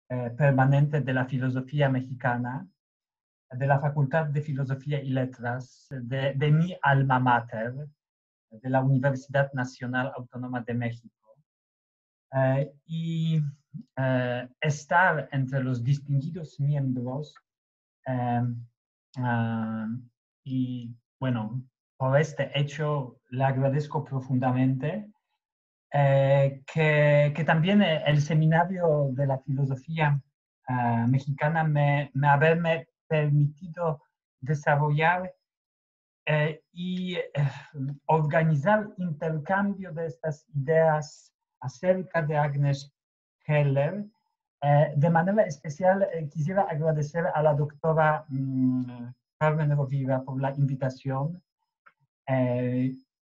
permanente de la filosofía mexicana, de la Facultad de Filosofía y Letras, de mi alma mater, de la Universidad Nacional Autónoma de México. Y estar entre los distinguidos miembros y bueno, por este hecho le agradezco profundamente que también el seminario de la filosofía mexicana me haberme permitido desarrollar y organizar intercambio de estas ideas acerca de Agnes Heller. De manera especial quisiera agradecer a la doctora Carmen Rovira por la invitación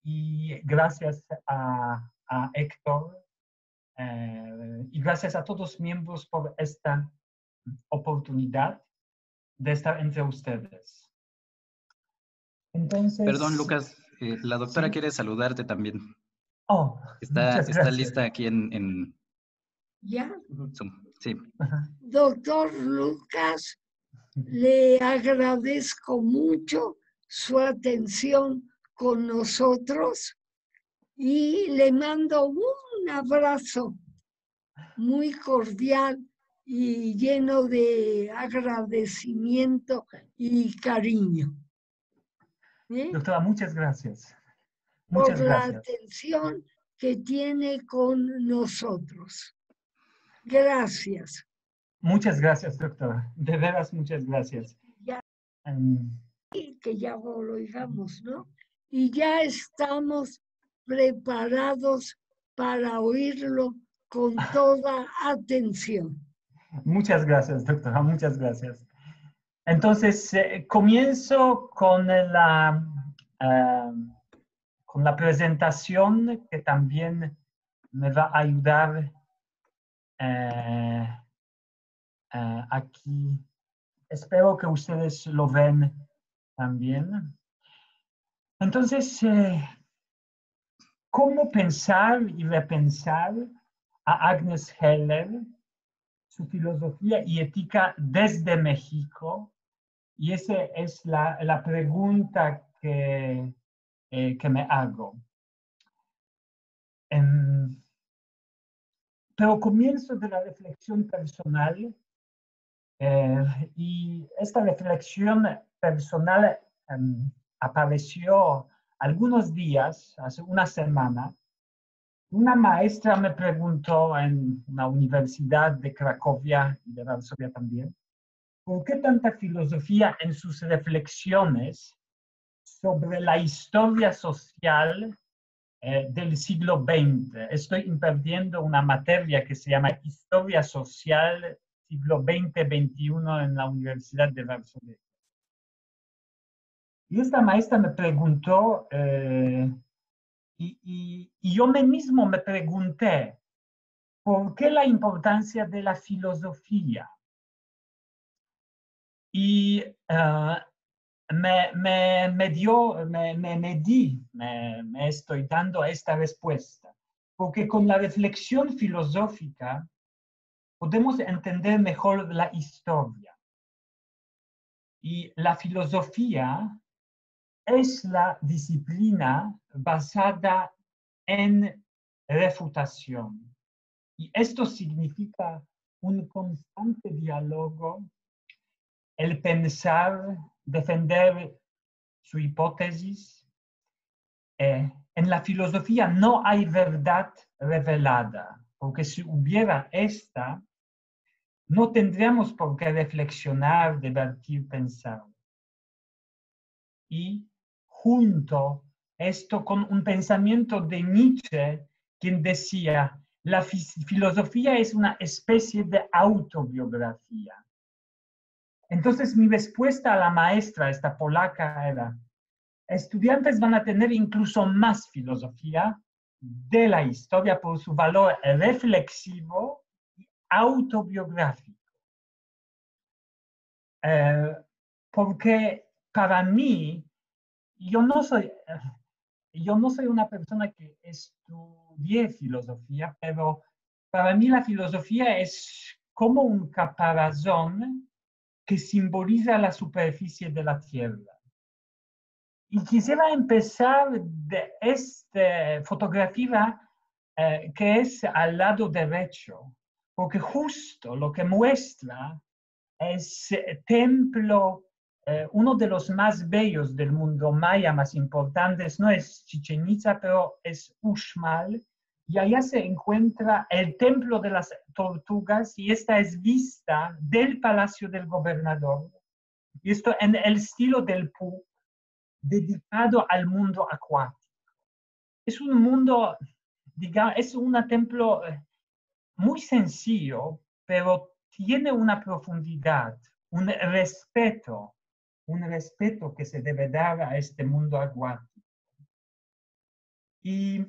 y gracias a Héctor y gracias a todos los miembros por esta oportunidad de estar entre ustedes. Entonces, perdón, Lucas, la doctora ¿sí? quiere saludarte también. Oh, muchas Está gracias. lista aquí en ¿Ya? Zoom. Sí. Doctor Lucas, le agradezco mucho su atención con nosotros y le mando un abrazo muy cordial y lleno de agradecimiento y cariño. Doctora, muchas gracias. Por Muchas la gracias. atención que tiene con nosotros. Gracias. Muchas gracias, doctora. De veras, muchas gracias. Ya, que ya lo oigamos, ¿no? Y ya estamos preparados para oírlo con toda atención. Muchas gracias, doctora. Muchas gracias. Entonces, comienzo con la presentación que también me va a ayudar aquí. Espero que ustedes lo ven también. Entonces, ¿cómo pensar y repensar a Agnes Heller, su filosofía y ética desde México? Y esa es la pregunta que me hago. Pero comienzo de la reflexión personal y esta reflexión personal apareció algunos días, hace una semana. Una maestra me preguntó en una universidad de Cracovia y de Varsovia también, ¿por qué tanta filosofía en sus reflexiones sobre la historia social del siglo XX? Estoy impartiendo una materia que se llama Historia Social siglo XX-XXI en la Universidad de Varsovia. Y esta maestra me preguntó, y yo mismo me pregunté, ¿por qué la importancia de la filosofía? Y me estoy dando esta respuesta, porque con la reflexión filosófica podemos entender mejor la historia. Y la filosofía es la disciplina basada en refutación. Y esto significa un constante diálogo, el pensar, defender su hipótesis. En la filosofía no hay verdad revelada, porque si hubiera esta, no tendríamos por qué reflexionar, debatir, pensar. Y junto esto con un pensamiento de Nietzsche, quien decía, la filosofía es una especie de autobiografía. Entonces mi respuesta a la maestra, esta polaca, era, estudiantes van a tener incluso más filosofía de la historia por su valor reflexivo y autobiográfico. Porque para mí, yo no soy una persona que estudie filosofía, pero para mí la filosofía es como un caparazón que simboliza la superficie de la Tierra. Y quisiera empezar de esta fotografía que es al lado derecho, porque justo lo que muestra es templo, uno de los más bellos del mundo maya, más importantes, no es Chichén Itzá, pero es Uxmal, y allá se encuentra el templo de las tortugas, y esta es vista del palacio del gobernador, y esto en el estilo del Puig, dedicado al mundo acuático. Es un mundo, digamos, es un templo muy sencillo, pero tiene una profundidad, un respeto que se debe dar a este mundo acuático. Y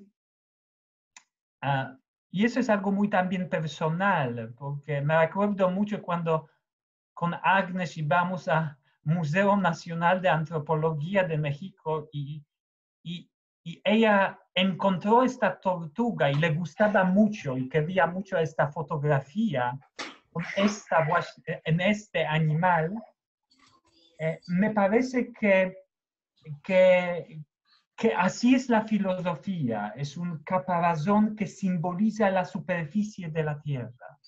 eso es algo muy también personal, porque me acuerdo mucho cuando con Agnes íbamos al Museo Nacional de Antropología de México y ella encontró esta tortuga y le gustaba mucho y quería mucho esta fotografía con en este animal. Me parece que así es la filosofía, es un caparazón que simboliza la superficie de la Tierra.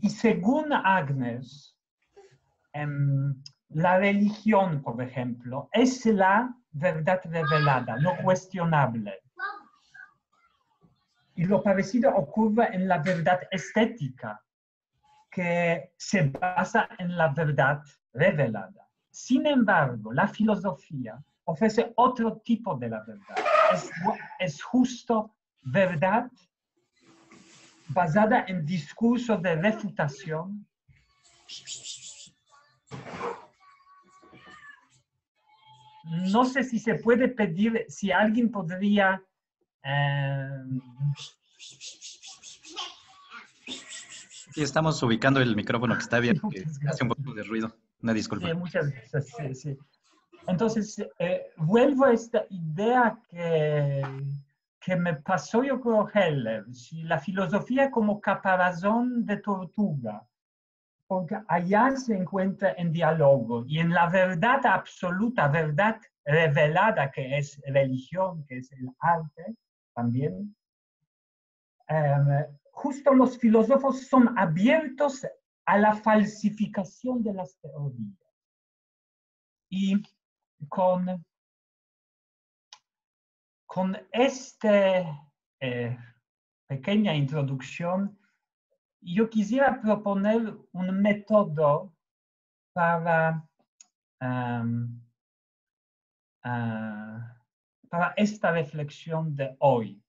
Y según Agnes, la religión, por ejemplo, es la verdad revelada, no cuestionable. Y lo parecido ocurre en la verdad estética, que se basa en la verdad revelada. Sin embargo, la filosofía ofrece otro tipo de la verdad. Es justo verdad basada en discursos de refutación. No sé si se puede pedir, si alguien podría... Sí, estamos ubicando el micrófono que está abierto, que hace un poco de ruido. Una disculpa. Sí, muchas gracias. Sí, sí. Entonces, vuelvo a esta idea que me pasó yo con Heller, si la filosofía como caparazón de tortuga, porque allá se encuentra en diálogo y en la verdad absoluta, verdad revelada que es religión, que es el arte también, justo los filósofos son abiertos a la falsificación de las teorías. Y con esta pequeña introducción, yo quisiera proponer un método para esta reflexión de hoy.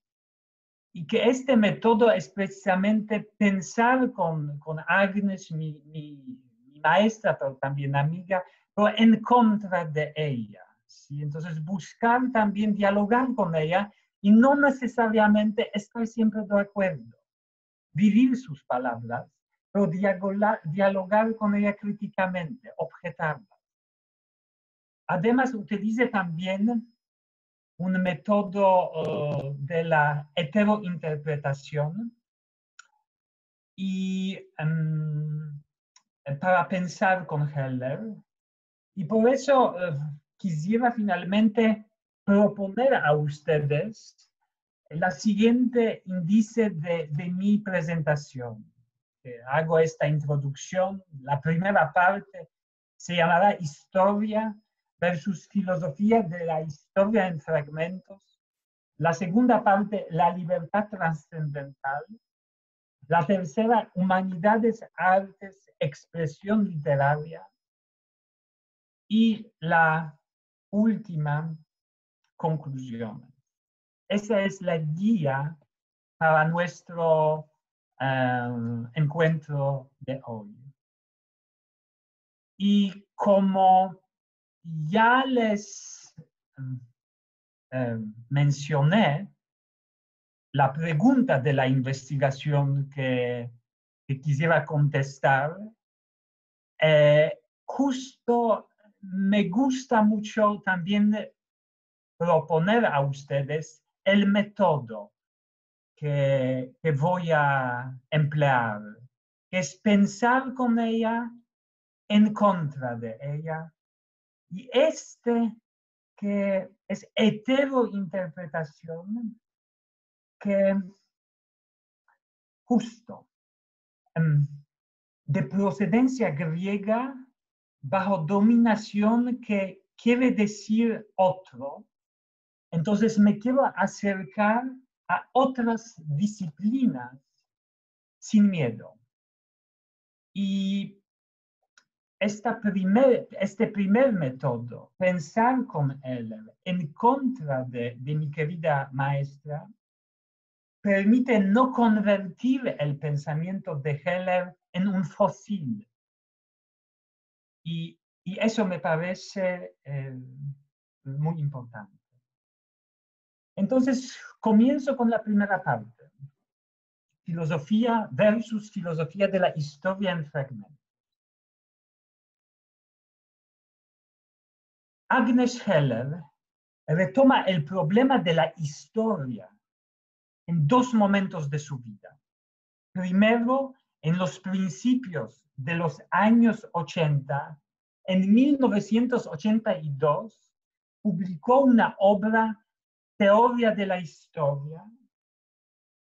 Y que este método es precisamente pensar con Agnes, mi maestra, pero también amiga, pero en contra de ella. ¿Sí? Entonces, buscar también dialogar con ella y no necesariamente estar siempre de acuerdo. Vivir sus palabras, pero dialogar con ella críticamente, objetarlas. Además, utilice también un método de la heterointerpretación y para pensar con Heller. Y por eso quisiera finalmente proponer a ustedes la siguiente índice de mi presentación. Hago esta introducción. La primera parte se llamará Historia versus Filosofía de la Historia en Fragmentos. La segunda parte, La Libertad Trascendental. La tercera, Humanidades, Artes, Expresión Literaria. Y la última, Conclusiones. Esa es la guía para nuestro encuentro de hoy. Y como ya les mencioné, la pregunta de la investigación que quisiera contestar, justo me gusta mucho también proponer a ustedes el método que voy a emplear, que es pensar con ella en contra de ella. Y que es heterointerpretación, que justo de procedencia griega, bajo dominación que quiere decir otro, entonces me quiero acercar a otras disciplinas sin miedo. Y este primer método, pensar con él en contra de mi querida maestra, permite no convertir el pensamiento de Heller en un fósil. Y eso me parece muy importante. Entonces, comienzo con la primera parte. Filosofía versus filosofía de la historia en fragmentos. Agnes Heller retoma el problema de la historia en dos momentos de su vida. Primero, en los principios de los años 80, en 1982, publicó una obra, Teoría de la Historia,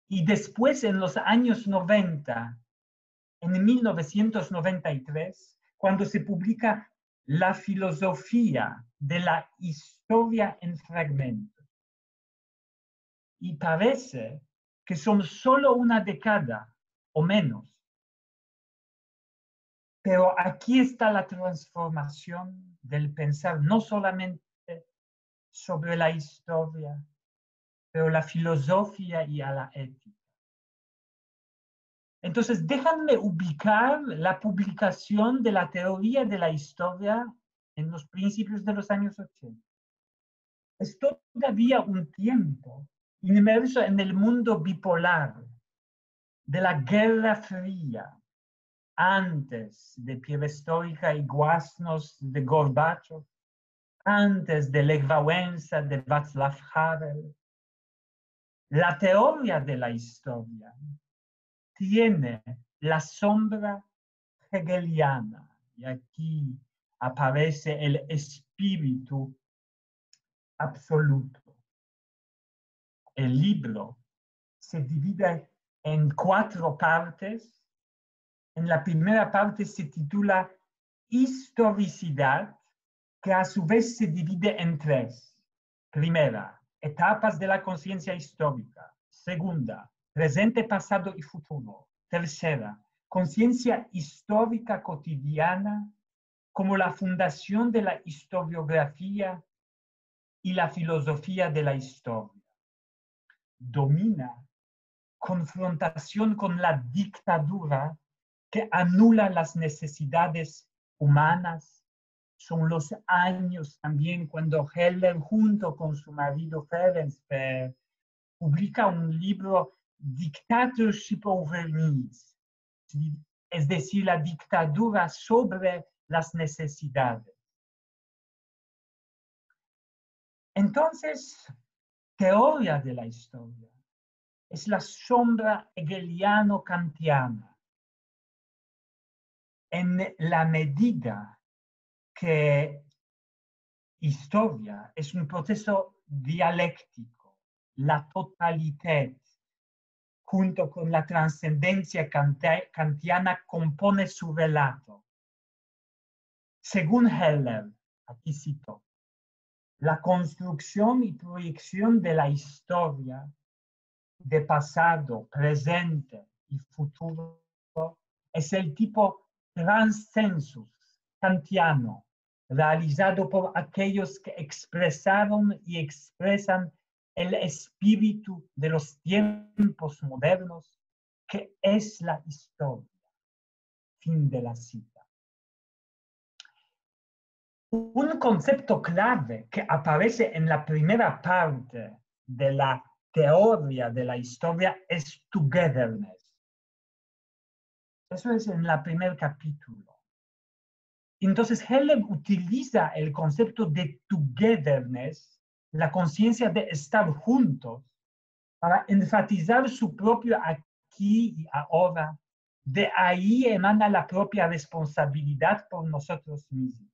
y después en los años 90, en 1993, cuando se publica La filosofía de la historia en fragmentos. Y parece que son solo una década o menos. Pero aquí está la transformación del pensar, no solamente sobre la historia, pero la filosofía y a la ética. Entonces, déjenme ubicar la publicación de la teoría de la historia en los principios de los años 80. Es todavía un tiempo inmerso en el mundo bipolar de la Guerra Fría, antes de Perestroika y Glasnost de Gorbachev, antes de Lech Wałęsa de Václav Havel. La teoría de la historia tiene la sombra hegeliana, y aquí aparece el espíritu absoluto. El libro se divide en 4 partes. En la primera parte se titula Historicidad, que a su vez se divide en 3. Primera, etapas de la conciencia histórica. Segunda, presente, pasado y futuro. Tercera, conciencia histórica cotidiana como la fundación de la historiografía y la filosofía de la historia. Domina confrontación con la dictadura que anula las necesidades humanas. Son los años también cuando Heller, junto con su marido Ferenc, publica un libro, Dictatorship over Needs, es decir, la dictadura sobre las necesidades. Entonces, teoría de la historia es la sombra hegeliano-kantiana, en la medida que historia es un proceso dialéctico, la totalidad, junto con la trascendencia kantiana, compone su relato. Según Heller, aquí cito, la construcción y proyección de la historia de pasado, presente y futuro es el tipo transcensus kantiano, realizado por aquellos que expresaron y expresan el espíritu de los tiempos modernos, que es la historia. Fin de la cita. Un concepto clave que aparece en la primera parte de la teoría de la historia es togetherness. Eso es en el primer capítulo. Entonces, Heller utiliza el concepto de togetherness, la conciencia de estar juntos, para enfatizar su propio aquí y ahora. De ahí emana la propia responsabilidad por nosotros mismos.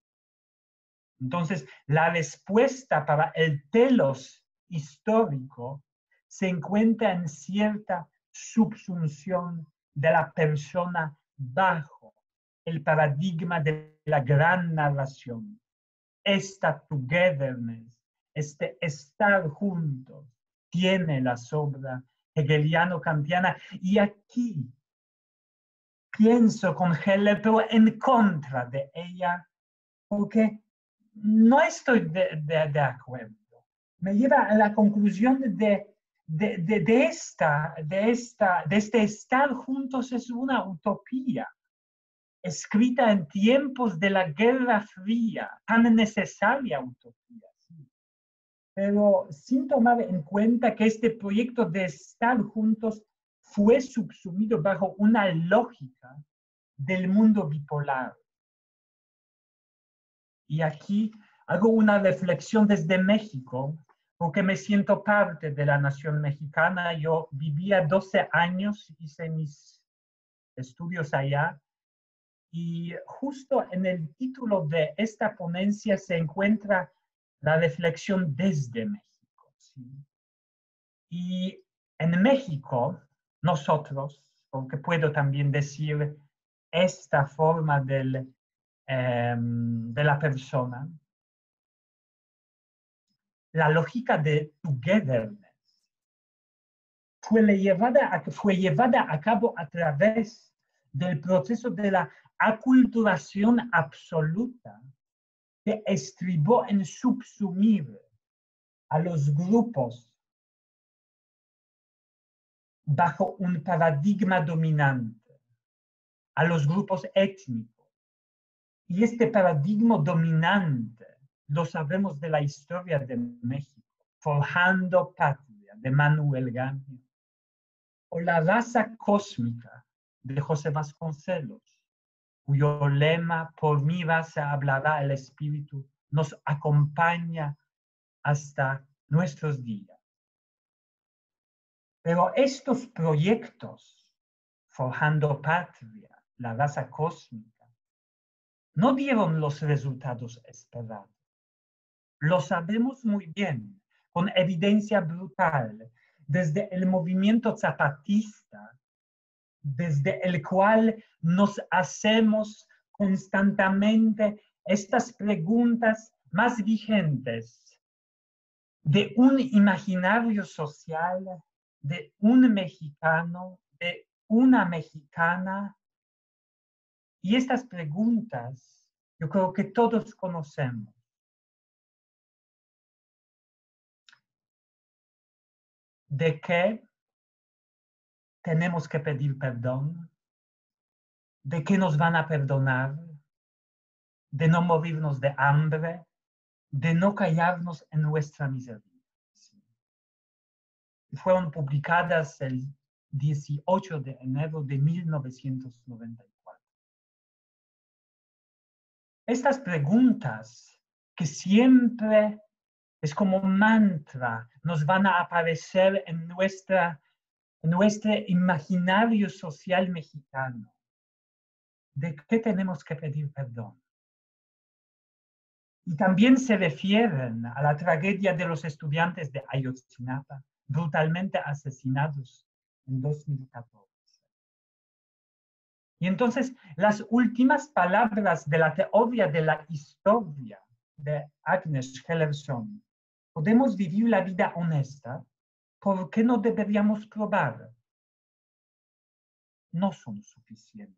Entonces, la respuesta para el telos histórico se encuentra en cierta subsunción de la persona bajo el paradigma de la gran narración. Esta togetherness, este estar juntos, tiene la sobra hegeliano-kantiana. Y aquí pienso con Heller, pero en contra de ella, porque no estoy de acuerdo. Me lleva a la conclusión de este estar juntos es una utopía, escrita en tiempos de la Guerra Fría, tan necesaria utopía. ¿Sí? Pero sin tomar en cuenta que este proyecto de estar juntos fue subsumido bajo una lógica del mundo bipolar. Y aquí hago una reflexión desde México, porque me siento parte de la nación mexicana. Yo vivía 12 años, hice mis estudios allá, y justo en el título de esta ponencia se encuentra la reflexión desde México. ¿Sí? Y en México, nosotros, porque puedo también decir esta forma de la persona, la lógica de togetherness fue llevada a cabo a través del proceso de la aculturación absoluta que estribó en subsumir a los grupos bajo un paradigma dominante, a los grupos étnicos. Y este paradigma dominante lo sabemos de la historia de México, Forjando Patria, de Manuel Gangio, o La raza cósmica, de José Vasconcelos, cuyo lema, por mi raza hablará el espíritu, nos acompaña hasta nuestros días. Pero estos proyectos, Forjando Patria, La raza cósmica, no dieron los resultados esperados. Lo sabemos muy bien, con evidencia brutal, desde el movimiento zapatista, desde el cual nos hacemos constantemente estas preguntas más vigentes de un imaginario social, de un mexicano, de una mexicana. Y estas preguntas yo creo que todos conocemos. ¿De qué tenemos que pedir perdón? ¿De qué nos van a perdonar? ¿De no morirnos de hambre? ¿De no callarnos en nuestra miseria? Sí. Fueron publicadas el 18 de enero de 1994. Estas preguntas que siempre es como mantra, nos van a aparecer en nuestro imaginario social mexicano. ¿De qué tenemos que pedir perdón? Y también se refieren a la tragedia de los estudiantes de Ayotzinapa, brutalmente asesinados en 2014. Y entonces, las últimas palabras de la teoría de la historia de Agnes Heller son: podemos vivir la vida honesta, ¿por qué no deberíamos probar? No son suficientes.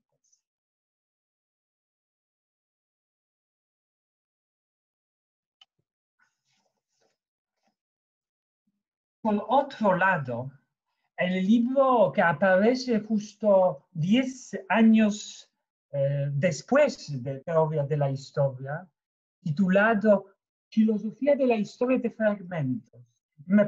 Por otro lado, el libro que aparece justo 10 años después de Teoría de la Historia, titulado Filosofía de la Historia de Fragmentos. Me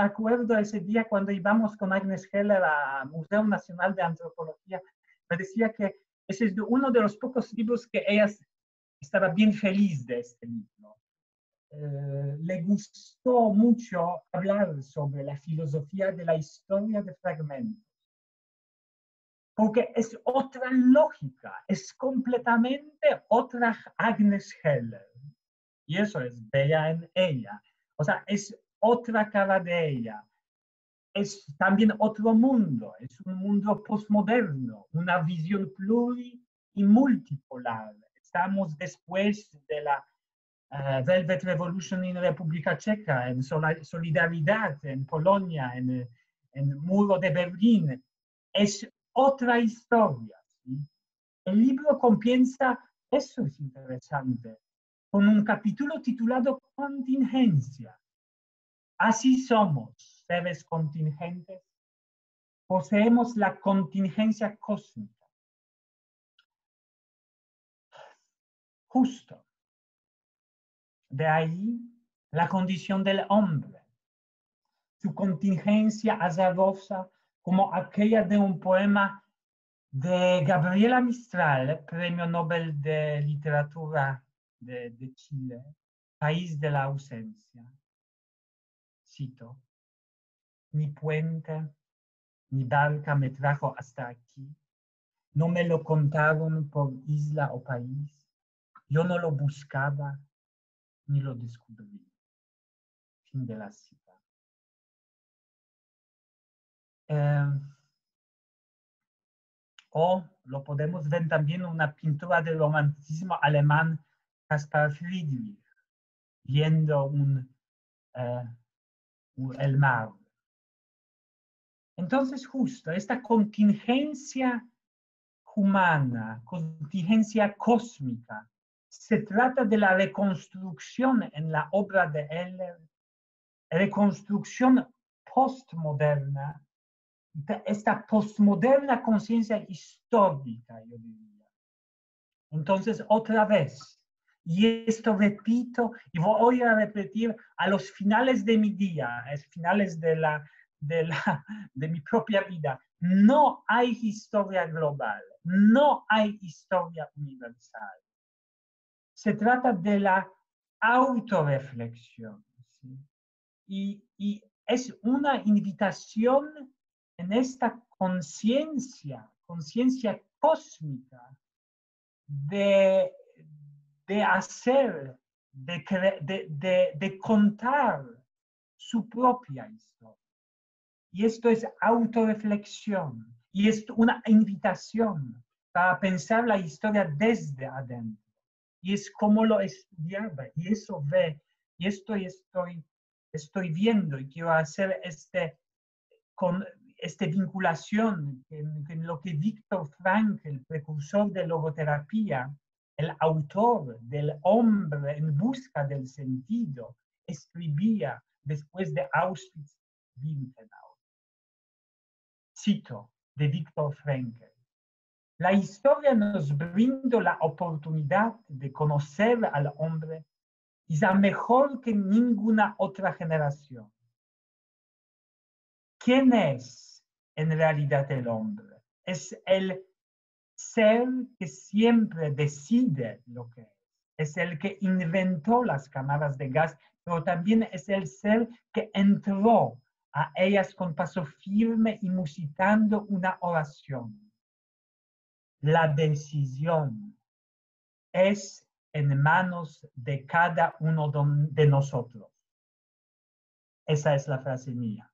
acuerdo ese día cuando íbamos con Agnes Heller al Museo Nacional de Antropología, me decía que ese es uno de los pocos libros que ella estaba bien feliz de este libro. le gustó mucho hablar sobre la filosofía de la historia de fragmentos, porque es otra lógica, es completamente otra Agnes Heller, y eso es bella en ella, o sea, es otra cara de ella, es también otro mundo, es un mundo postmoderno, una visión pluri y multipolar. Estamos después de la Velvet Revolution en República Checa, en Solidaridad, en Polonia, en el Muro de Berlín. Es otra historia. ¿Sí? El libro comienza, eso es interesante, con un capítulo titulado Contingencia. Así somos, seres contingentes. Poseemos la contingencia cósmica. Justo. De ahí la condición del hombre, su contingencia azarosa como aquella de un poema de Gabriela Mistral, Premio Nobel de Literatura de Chile, País de la ausencia. Cito, ni puente, ni barca me trajo hasta aquí. No me lo contaron por isla o país. Yo no lo buscaba, ni lo descubrí. Fin de la cita. O lo podemos ver también en una pintura del romanticismo alemán, Caspar Friedrich, viendo el mar. Entonces, justo esta contingencia humana, contingencia cósmica, se trata de la reconstrucción en la obra de Heller, reconstrucción postmoderna, esta postmoderna conciencia histórica, yo diría. Entonces, otra vez, y esto repito, y voy a repetir a los finales de mi día, a los finales de mi propia vida, no hay historia global, no hay historia universal. Se trata de la autorreflexión, ¿sí? Y es una invitación en esta conciencia cósmica de hacer, de contar su propia historia. Y esto es autorreflexión. Y es una invitación para pensar la historia desde adentro. Y es como lo estudiaba. Y eso ve. Y esto estoy viendo. Y quiero hacer esta vinculación en lo que Viktor Frankl, el precursor de logoterapia, el autor del hombre en busca del sentido, escribía después de Auschwitz-Birkenau. Cito de Viktor Frankl. La historia nos brinda la oportunidad de conocer al hombre quizá mejor que ninguna otra generación. ¿Quién es en realidad el hombre? Es el ser que siempre decide lo que es. Es el que inventó las cámaras de gas, pero también es el ser que entró a ellas con paso firme y musitando una oración. La decisión es en manos de cada uno de nosotros. Esa es la frase mía.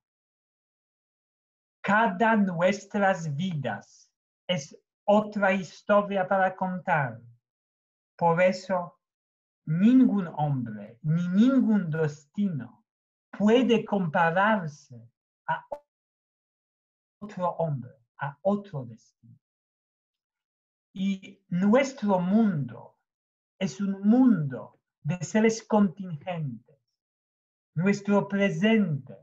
Cada nuestras vidas es otra historia para contar. Por eso, ningún hombre ni ningún destino puede compararse a otro hombre, a otro destino. Y nuestro mundo es un mundo de seres contingentes. Nuestro presente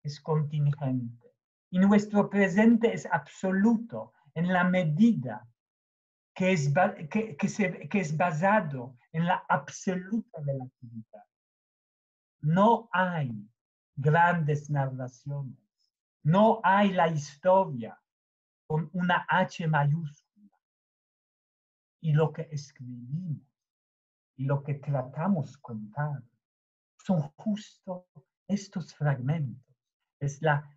es contingente. Y nuestro presente es absoluto en la medida que es basado en la absoluta relatividad. No hay grandes narraciones. No hay la historia con una H mayúscula. Y lo que escribimos y lo que tratamos de contar son justo estos fragmentos. Es la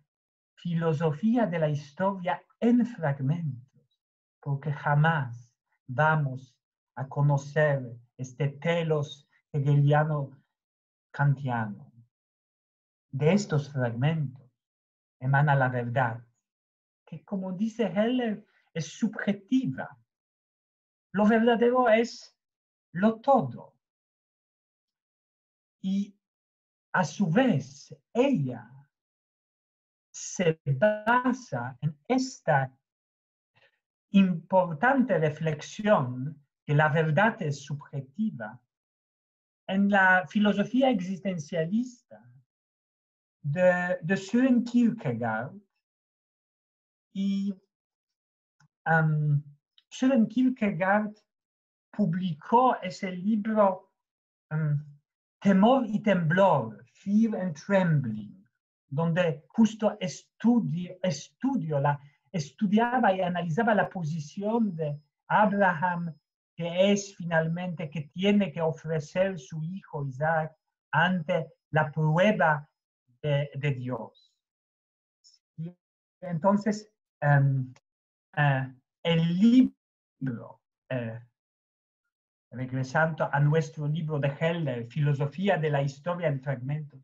filosofía de la historia en fragmentos, porque jamás vamos a conocer este telos hegeliano-kantiano. De estos fragmentos emana la verdad, que como dice Heller, es subjetiva. Lo verdadero es lo todo. Y a su vez, ella se basa en esta importante reflexión que la verdad es subjetiva en la filosofía existencialista de Søren Kierkegaard. Y Søren Kierkegaard publicó ese libro Temor y Temblor, Fear and Trembling, donde justo estudiaba y analizaba la posición de Abraham, que es finalmente que tiene que ofrecer su hijo Isaac ante la prueba de Dios. Y entonces, el libro, regresando a nuestro libro de Heller, Filosofía de la Historia en Fragmentos,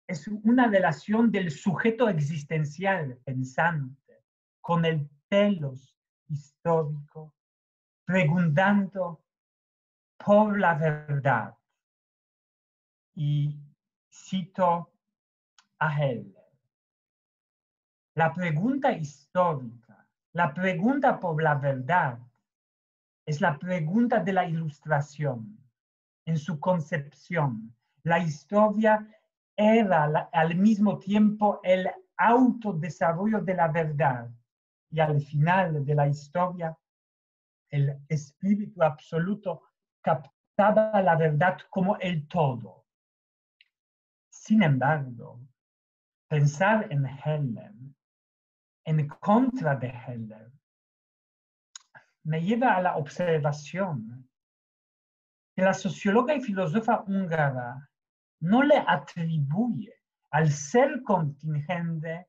es una relación del sujeto existencial pensante con el telos histórico, preguntando por la verdad. Y cito a Heller. La pregunta histórica, la pregunta por la verdad, es la pregunta de la Ilustración. En su concepción, la historia era al mismo tiempo el autodesarrollo de la verdad y al final de la historia, el espíritu absoluto captaba la verdad como el todo. Sin embargo, pensar en Heller, en contra de Heller, me lleva a la observación que la socióloga y filósofa húngara no le atribuye al ser contingente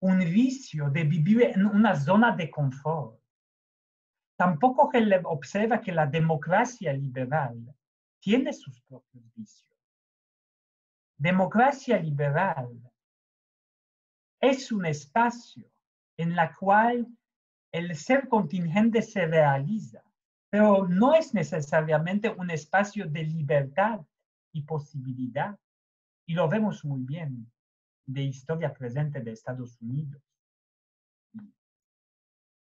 un vicio de vivir en una zona de confort. Tampoco Heller observa que la democracia liberal tiene sus propios vicios. Democracia liberal es un espacio en el cual el ser contingente se realiza, pero no es necesariamente un espacio de libertad y posibilidad. Y lo vemos muy bien de historia presente de Estados Unidos.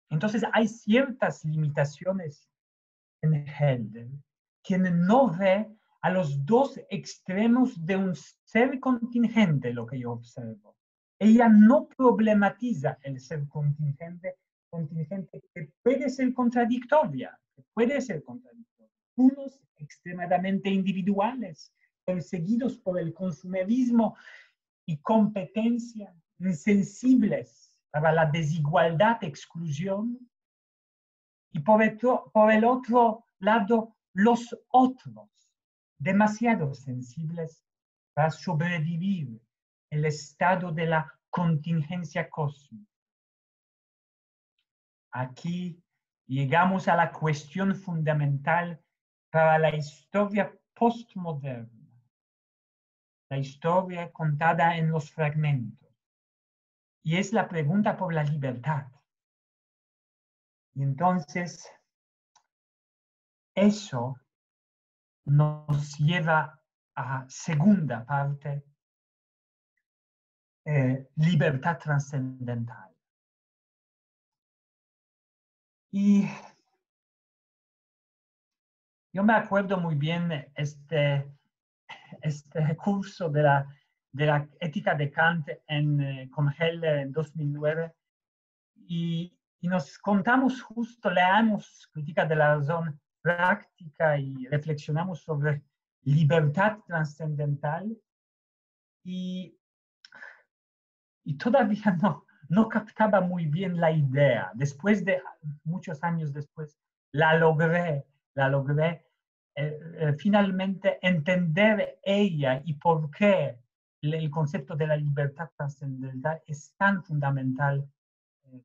Entonces hay ciertas limitaciones en Heller, quien no ve a los dos extremos de un ser contingente, lo que yo observo. Ella no problematiza el ser contingente que puede ser contradictoria, Unos extremadamente individuales, perseguidos por el consumerismo y competencia, insensibles para la desigualdad, exclusión, y por el otro lado, los otros, demasiado sensibles para sobrevivir el estado de la contingencia cósmica. Aquí llegamos a la cuestión fundamental para la historia postmoderna, la historia contada en los fragmentos, y es la pregunta por la libertad. Y entonces, eso nos lleva a segunda parte, libertad trascendental. Y yo me acuerdo muy bien este curso de la ética de Kant con Heller en 2009, y nos contamos leamos Crítica de la Razón Práctica y reflexionamos sobre libertad trascendental, y todavía no captaba muy bien la idea. Después de muchos años después, la logré finalmente entender ella y por qué el concepto de la libertad trascendental es tan fundamental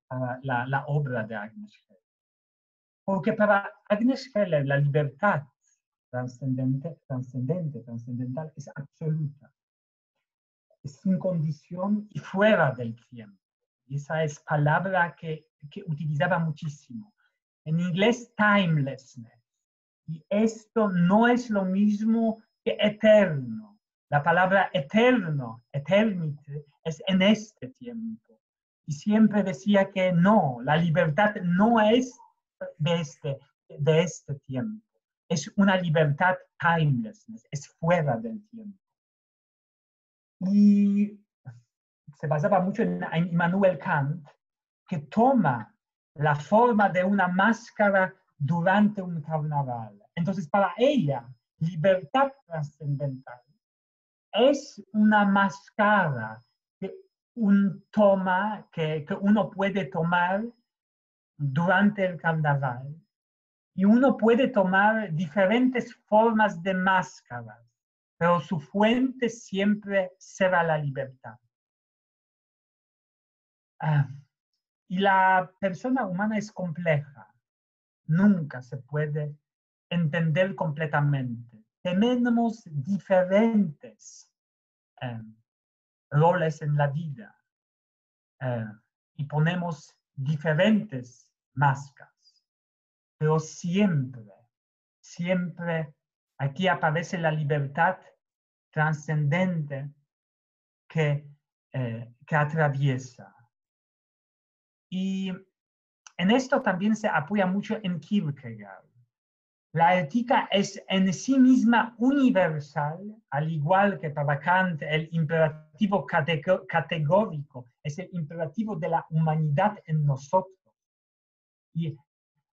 para la obra de Agnes Heller. Porque para Agnes Heller la libertad trascendental es absoluta, es sin condición y fuera del tiempo. Y esa es palabra que utilizaba muchísimo. En inglés, timelessness. Y esto no es lo mismo que eterno. La palabra eterno, eternity, es en este tiempo. Y siempre decía que no, la libertad no es de este tiempo. Es una libertad timelessness, es fuera del tiempo. Y se basaba mucho en Immanuel Kant, que toma la forma de una máscara durante un carnaval. Entonces, para ella, libertad trascendental es una máscara que uno puede tomar durante el carnaval. Y uno puede tomar diferentes formas de máscaras, pero su fuente siempre será la libertad. Y la persona humana es compleja. Nunca se puede entender completamente. Tenemos diferentes roles en la vida y ponemos diferentes máscaras. Pero siempre aquí aparece la libertad trascendente que atraviesa. Y en esto también se apoya mucho en Kierkegaard. La ética es en sí misma universal, al igual que para Kant el imperativo categórico es el imperativo de la humanidad en nosotros. Y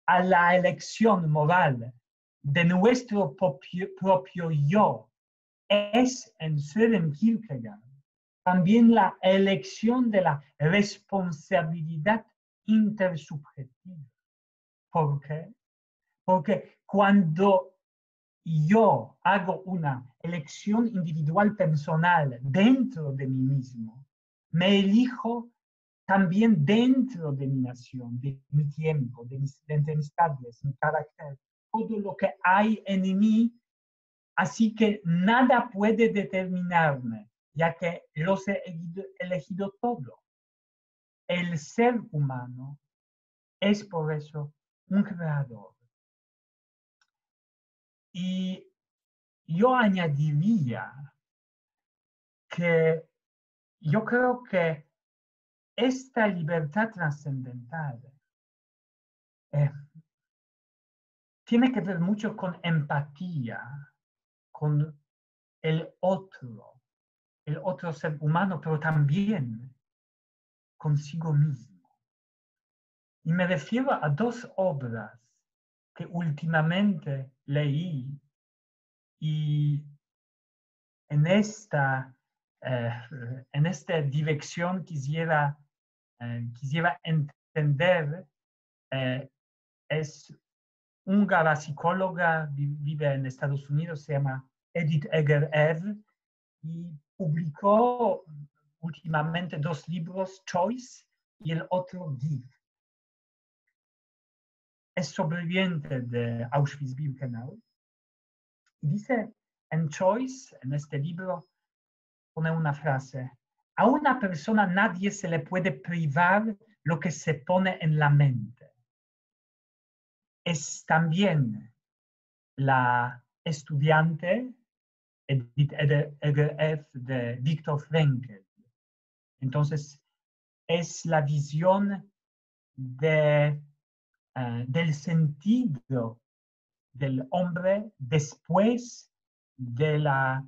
a la elección moral de nuestro propio yo es en Søren Kierkegaard también la elección de la responsabilidad intersubjetiva. ¿Por qué? Porque cuando yo hago una elección individual personal dentro de mí mismo, me elijo también dentro de mi nación, de mi tiempo, de mis padres, mi carácter, todo lo que hay en mí, así que nada puede determinarme, ya que los he elegido todo. El ser humano es por eso un creador. Y yo añadiría que yo creo que esta libertad trascendental tiene que ver mucho con empatía, con el otro ser humano, pero también consigo mismo. Y me refiero a dos obras que últimamente leí y en esta dirección quisiera entender. Es húngara psicóloga, vive en Estados Unidos, se llama Edith Eger y publicó últimamente 2 libros, Choice y el otro Give. Es sobreviviente de Auschwitz-Birkenau. Dice en Choice, en este libro, pone una frase: a una persona nadie se le puede privar lo que se pone en la mente. Es también la estudiante Edith Eger de Viktor Frankl. Entonces, es la visión del sentido del hombre después de la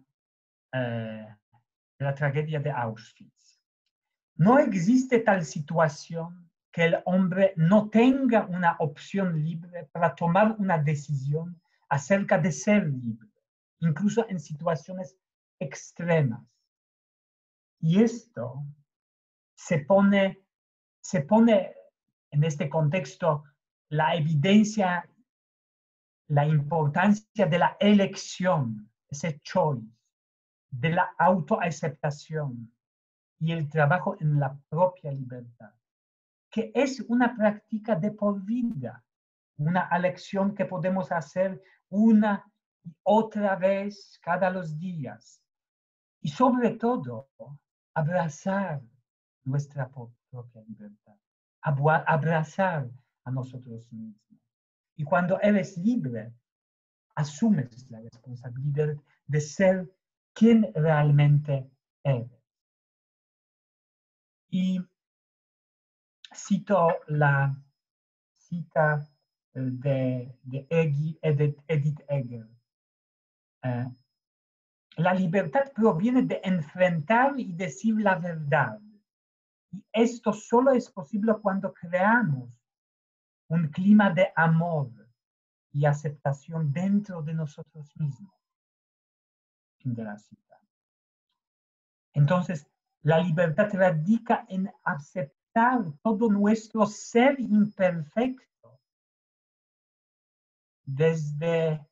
tragedia de Auschwitz. No existe tal situación que el hombre no tenga una opción libre para tomar una decisión acerca de ser libre, incluso en situaciones extremas. Y esto se pone en este contexto la evidencia la importancia de la elección, ese choice, de la autoaceptación y el trabajo en la propia libertad, que es una práctica de por vida, una elección que podemos hacer una y otra vez cada los días. Y sobre todo, abrazar nuestra propia libertad, abrazar a nosotros mismos. Y cuando eres libre, asumes la responsabilidad de ser quien realmente eres. Y cito la cita de Edith Eger. La libertad proviene de enfrentar y decir la verdad. Y esto solo es posible cuando creamos un clima de amor y aceptación dentro de nosotros mismos. Fin de la cita. Entonces, la libertad radica en aceptar todo nuestro ser imperfecto desde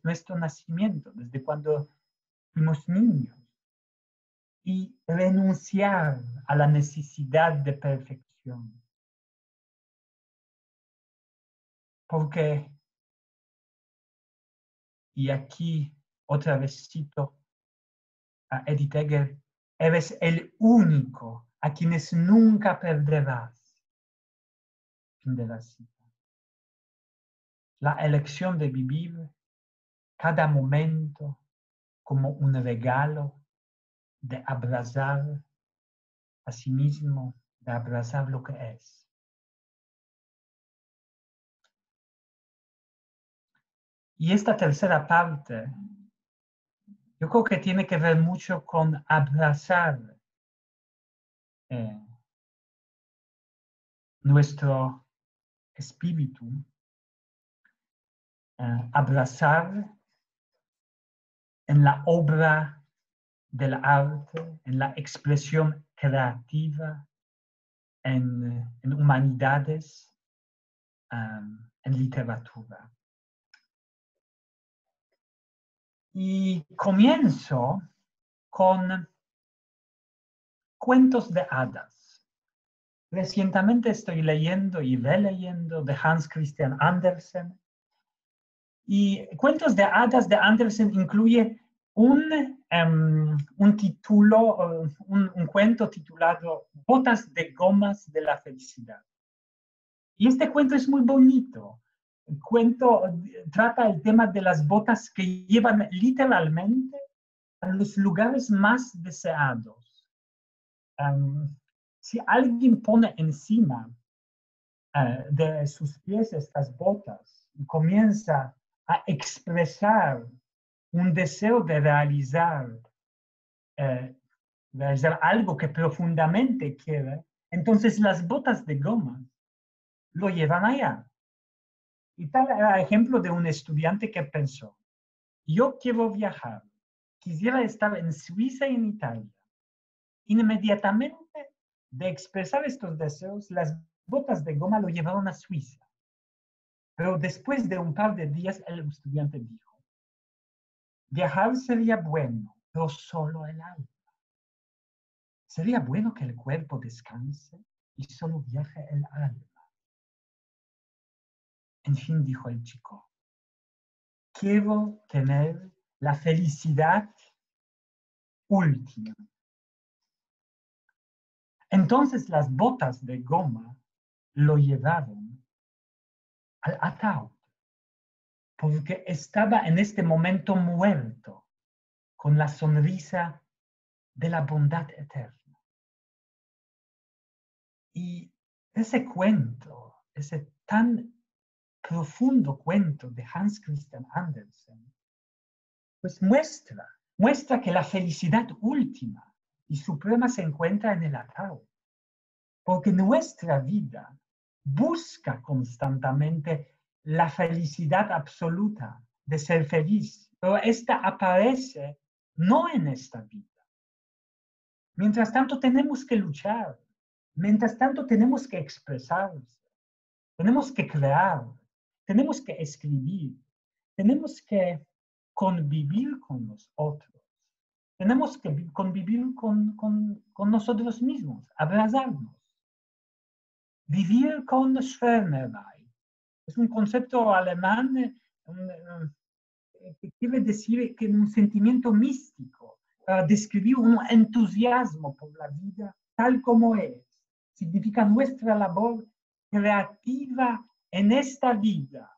nuestro nacimiento, desde cuando fuimos niños, y renunciar a la necesidad de perfección. Porque, y aquí otra vez cito a Edith Eger, eres el único a quienes nunca perderás. Fin de la cita. La elección de vivir cada momento como un regalo, de abrazar a sí mismo, de abrazar lo que es. Y esta tercera parte, yo creo que tiene que ver mucho con abrazar nuestro espíritu, abrazar en la obra del arte, en la expresión creativa, en humanidades, en literatura. Y comienzo con cuentos de hadas. Recientemente estoy leyendo y releyendo de Hans Christian Andersen. Y cuentos de hadas de Andersen incluye un título, un cuento titulado Botas de gomas de la felicidad. Y este cuento es muy bonito. El cuento trata el tema de las botas que llevan literalmente a los lugares más deseados. Si alguien pone encima de sus pies estas botas y comienza a expresar un deseo de realizar algo que profundamente quiere, entonces las botas de goma lo llevan allá. Y tal era ejemplo de un estudiante que pensó, yo quiero viajar, quisiera estar en Suiza y en Italia. Inmediatamente de expresar estos deseos, las botas de goma lo llevaron a Suiza. Pero después de un par de días, el estudiante dijo, viajar sería bueno, pero solo el alma. Sería bueno que el cuerpo descanse y solo viaje el alma. En fin, dijo el chico, quiero tener la felicidad última. Entonces las botas de goma lo llevaron al ataúd, porque estaba en este momento muerto, con la sonrisa de la bondad eterna. Y ese cuento, ese tan profundo cuento de Hans Christian Andersen, pues muestra que la felicidad última y suprema se encuentra en el ataúd, porque nuestra vida busca constantemente la felicidad absoluta de ser feliz, pero esta aparece no en esta vida. Mientras tanto tenemos que luchar, mientras tanto tenemos que expresarnos, tenemos que crear, tenemos que escribir, tenemos que convivir con los otros, tenemos que convivir con nosotros mismos, abrazarnos. Vivir con Schwärmerei. Es un concepto alemán que quiere decir que un sentimiento místico, para describir un entusiasmo por la vida tal como es. Significa nuestra labor creativa en esta vida.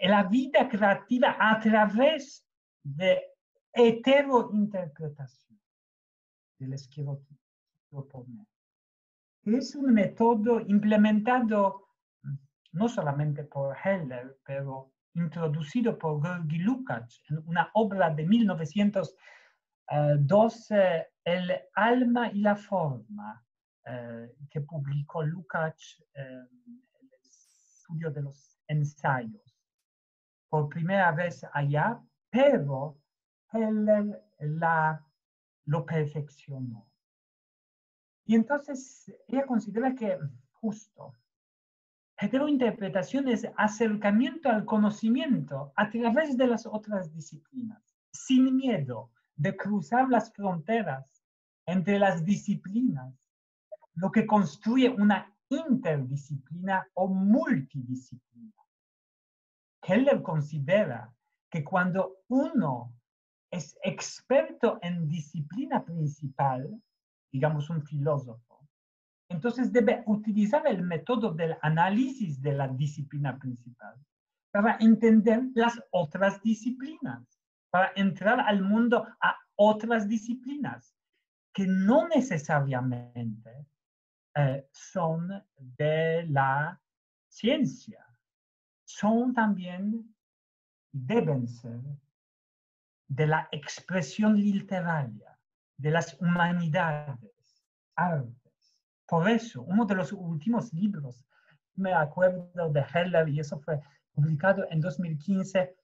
La vida creativa a través de heterointerpretación. Les quiero proponer. Es un método implementado no solamente por Heller, pero introducido por Georgi Lukács en una obra de 1912, El alma y la forma, que publicó Lukács en el estudio de los ensayos. Por primera vez allá, pero Heller lo perfeccionó. Y entonces ella considera que justo heterointerpretación es acercamiento al conocimiento a través de las otras disciplinas, sin miedo de cruzar las fronteras entre las disciplinas, lo que construye una interdisciplina o multidisciplina. Heller considera que cuando uno es experto en disciplina principal, digamos un filósofo, entonces debe utilizar el método del análisis de la disciplina principal para entender las otras disciplinas, para entrar al mundo a otras disciplinas que no necesariamente son de la ciencia, son también, deben ser, de la expresión literaria, de las humanidades, arte. Por eso, uno de los últimos libros, me acuerdo de Heller, y eso fue publicado en 2015,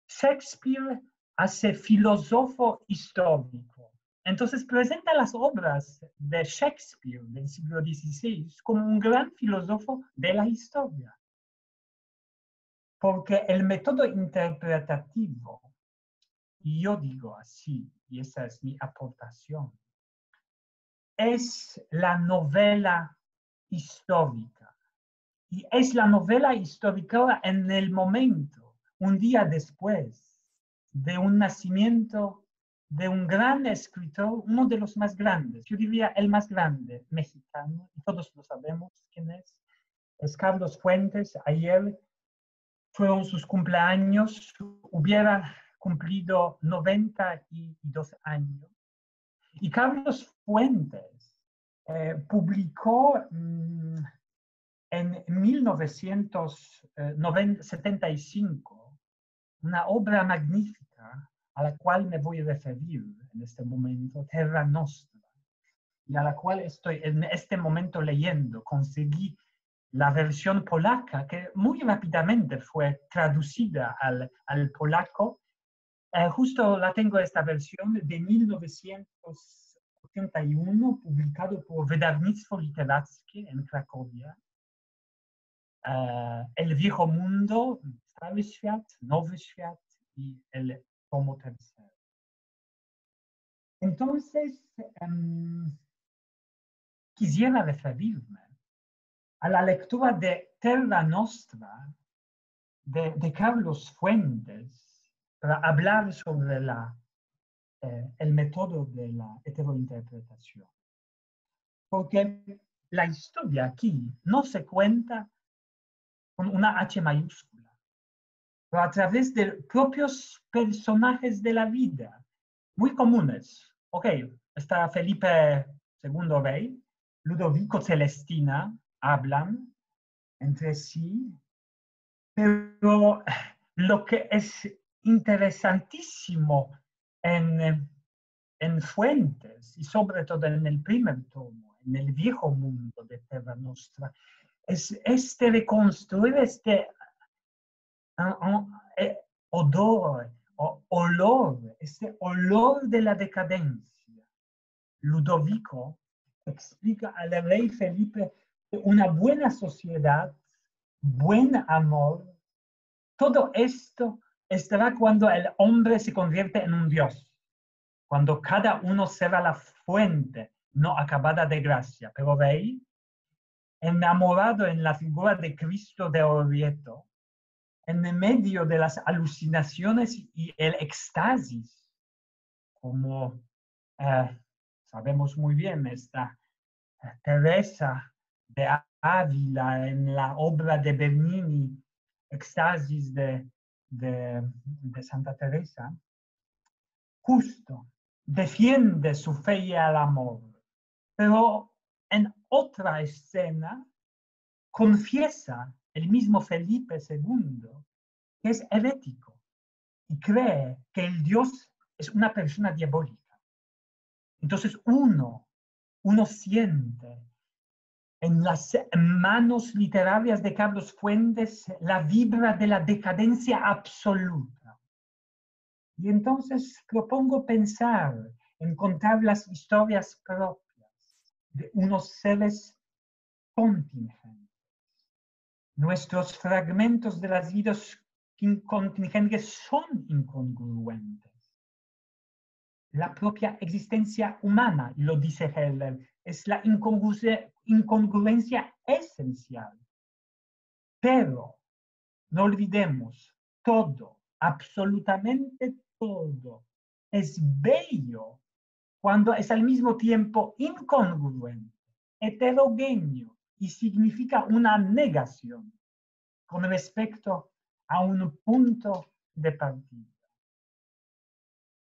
Shakespeare hace filósofo histórico. Entonces presenta las obras de Shakespeare del siglo XVI como un gran filósofo de la historia. Porque el método interpretativo, y yo digo así, y esa es mi aportación, es la novela histórica. Y es la novela histórica en el momento, un día después de un nacimiento de un gran escritor, uno de los más grandes, yo diría el más grande mexicano, y todos lo sabemos quién es Carlos Fuentes. Ayer fueron sus cumpleaños, hubiera cumplido 92 años. Y Carlos Fuentes publicó en 1975 una obra magnífica a la cual me voy a referir en este momento, Terra Nostra, y a la cual estoy en este momento leyendo. Conseguí la versión polaca, que muy rápidamente fue traducida al polaco. Justo la tengo esta versión de 1981, publicado por Wydawnictwo Literackie en Cracovia. El viejo mundo, Stary Świat, Nowy Świat y el tomo tercero. Entonces, quisiera referirme a la lectura de Terra Nostra de Carlos Fuentes para hablar sobre el método de la heterointerpretación. Porque la historia aquí no se cuenta con una H mayúscula, pero a través de propios personajes de la vida, muy comunes. Ok, está Felipe II rey, Ludovico Celestina, hablan entre sí, pero lo que es interesantísimo en Fuentes, y sobre todo en el primer tomo, en el viejo mundo de Terra Nostra, es reconstruir odor, olor, este olor de la decadencia. Ludovico explica al rey Felipe una buena sociedad, buen amor, Todo esto estará cuando el hombre se convierte en un Dios, cuando cada uno será la fuente no acabada de gracia. Pero veis, enamorado en la figura de Cristo de Orvieto, en medio de las alucinaciones y el éxtasis, como sabemos muy bien, esta Teresa de Ávila en la obra de Bernini, Éxtasis de Santa Teresa, justo defiende su fe y el amor, pero en otra escena confiesa el mismo Felipe II que es herético y cree que el Dios es una persona diabólica. Entonces uno siente en las manos literarias de Carlos Fuentes la vibra de la decadencia absoluta. Y entonces propongo pensar en contar las historias propias de unos seres contingentes. Nuestros fragmentos de las vidas contingentes son incongruentes. La propia existencia humana, lo dice Heller, es la incongruencia esencial. Pero no olvidemos, todo, absolutamente todo, es bello cuando es al mismo tiempo incongruente, heterogéneo y significa una negación con respecto a un punto de partida.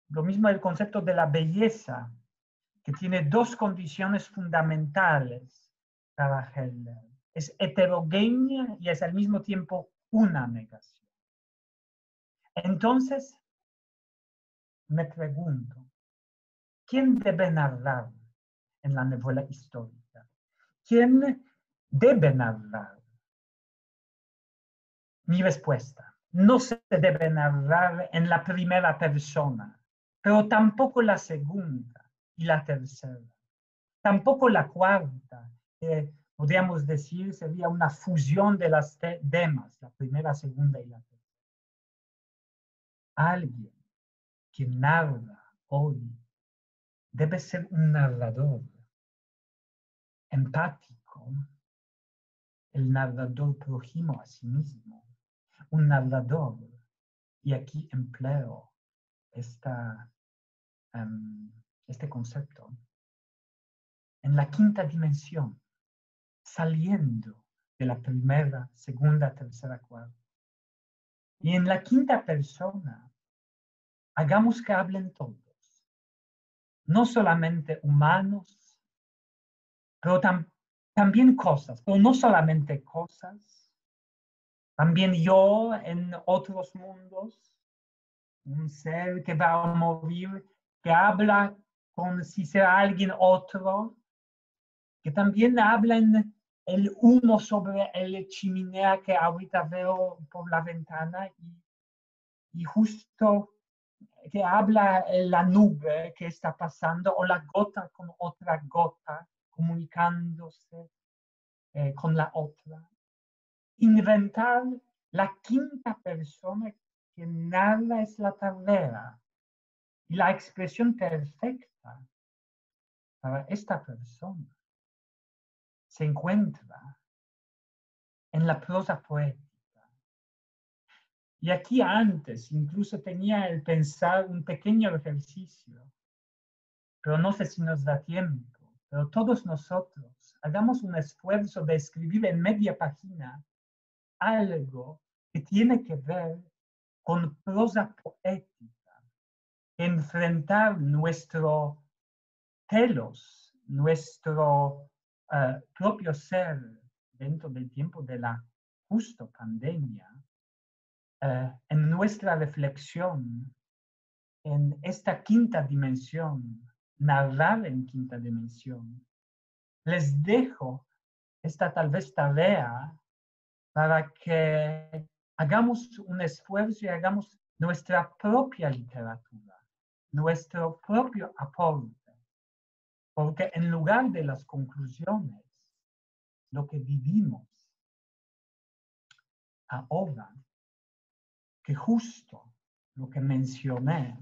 Lo mismo el concepto de la belleza, que tiene dos condiciones fundamentales para Heller. Es heterogénea y es al mismo tiempo una negación. Entonces, me pregunto, ¿quién debe narrar en la novela histórica? ¿Quién debe narrar? Mi respuesta, no se debe narrar en la primera persona, pero tampoco la segunda y la tercera. Tampoco la cuarta, que podríamos decir sería una fusión de las demás, la primera, segunda y la tercera. Alguien que narra hoy debe ser un narrador empático, el narrador prójimo a sí mismo, un narrador, y aquí empleo este concepto, en la quinta dimensión, saliendo de la primera, segunda, tercera, cuarta. Y en la quinta persona, hagamos que hablen todos, no solamente humanos, pero también cosas, pero no solamente cosas, también yo en otros mundos, un ser que va a morir, que habla como si sea alguien otro, que también hablan el uno sobre el chimenea que ahorita veo por la ventana y justo que habla la nube que está pasando o la gota con otra gota comunicándose con la otra. Inventar la quinta persona que nada es la tablera y la expresión perfecta para esta persona se encuentra en la prosa poética. Y aquí antes incluso tenía el pensar un pequeño ejercicio, pero no sé si nos da tiempo, pero todos nosotros hagamos un esfuerzo de escribir en media página algo que tiene que ver con prosa poética, enfrentar nuestro telos, nuestro propio ser dentro del tiempo de la justo pandemia, en nuestra reflexión en esta quinta dimensión, narrar en quinta dimensión. Les dejo esta tal vez tarea para que hagamos un esfuerzo y hagamos nuestra propia literatura, nuestro propio aporte, porque en lugar de las conclusiones, lo que vivimos ahora que justo lo que mencioné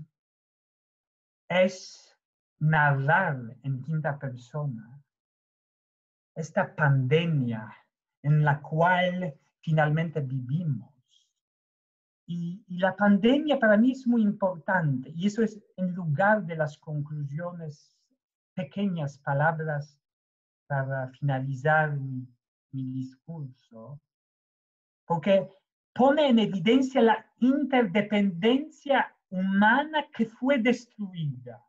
es narrar en quinta persona esta pandemia en la cual finalmente vivimos. Y la pandemia para mí es muy importante, y eso es en lugar de las conclusiones, pequeñas palabras para finalizar mi discurso, porque pone en evidencia la interdependencia humana que fue destruida.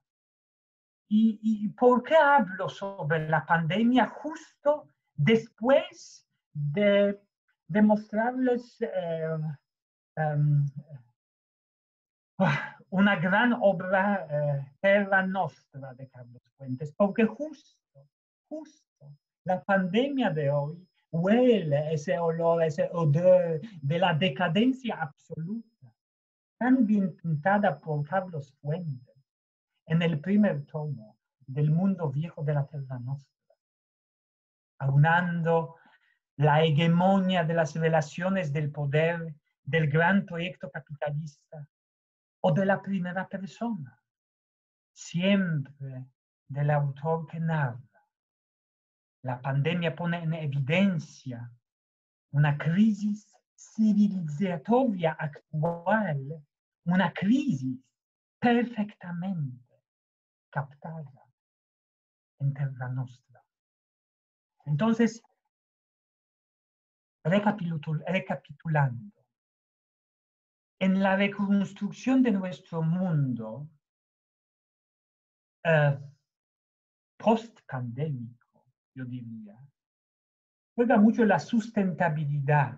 ¿Y por qué hablo sobre la pandemia justo después de mostrarles una gran obra, Terra Nostra, de Carlos Fuentes? Porque justo la pandemia de hoy huele ese olor, ese odor de la decadencia absoluta, tan bien pintada por Carlos Fuentes en el primer tomo del Mundo Viejo de la Terra Nostra, aunando la hegemonía de las relaciones del poder, del gran proyecto capitalista o de la primera persona, siempre del autor que narra. La pandemia pone en evidencia una crisis civilizatoria actual, una crisis perfectamente captada en Terra Nostra. Entonces, recapitulando, en la reconstrucción de nuestro mundo post-pandémico, yo diría, juega mucho la sustentabilidad,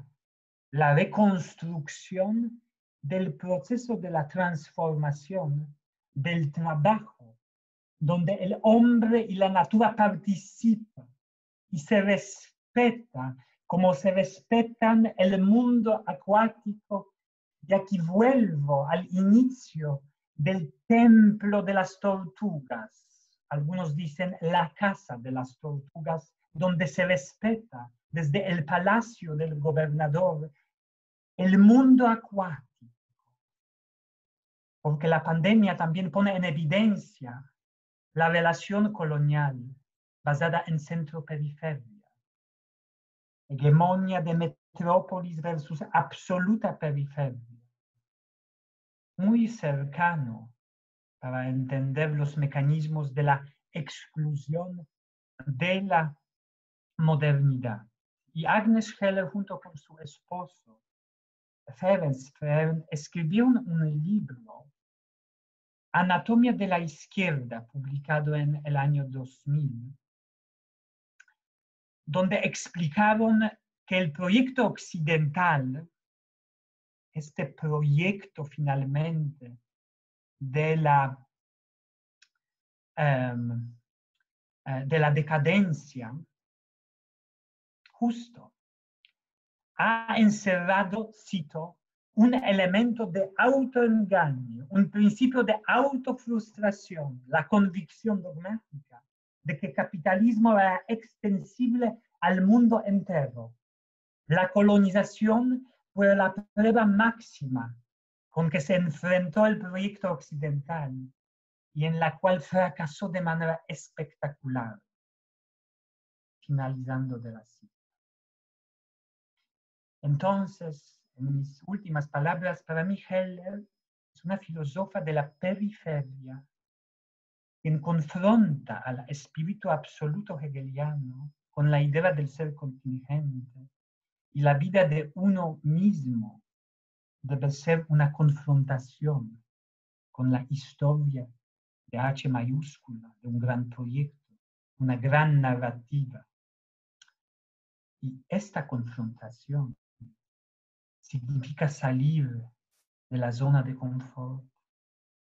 la reconstrucción del proceso de la transformación del trabajo, donde el hombre y la natura participan y se respeta como se respetan el mundo acuático. Y aquí vuelvo al inicio del templo de las tortugas. Algunos dicen la casa de las tortugas, donde se respeta desde el palacio del gobernador el mundo acuático. Porque la pandemia también pone en evidencia la relación colonial basada en centro-periferia. Hegemonía de metrópolis versus absoluta periferia. Muy cercano para entender los mecanismos de la exclusión de la modernidad. Y Agnes Heller, junto con su esposo, Ferenc Stern, escribió un libro, Anatomía de la Izquierda, publicado en el año 2000, donde explicaron que el proyecto occidental, este proyecto finalmente de la decadencia, justo, ha encerrado, cito, un elemento de autoengaño, un principio de autofrustración, la convicción dogmática de que el capitalismo era extensible al mundo entero. La colonización fue la prueba máxima con que se enfrentó el proyecto occidental y en la cual fracasó de manera espectacular, finalizando de la cita. Entonces, en mis últimas palabras, para mí Heller es una filósofa de la periferia, quien confronta al espíritu absoluto hegeliano con la idea del ser contingente, y la vida de uno mismo debe ser una confrontación con la historia de H mayúscula, de un gran proyecto, una gran narrativa. Y esta confrontación significa salir de la zona de confort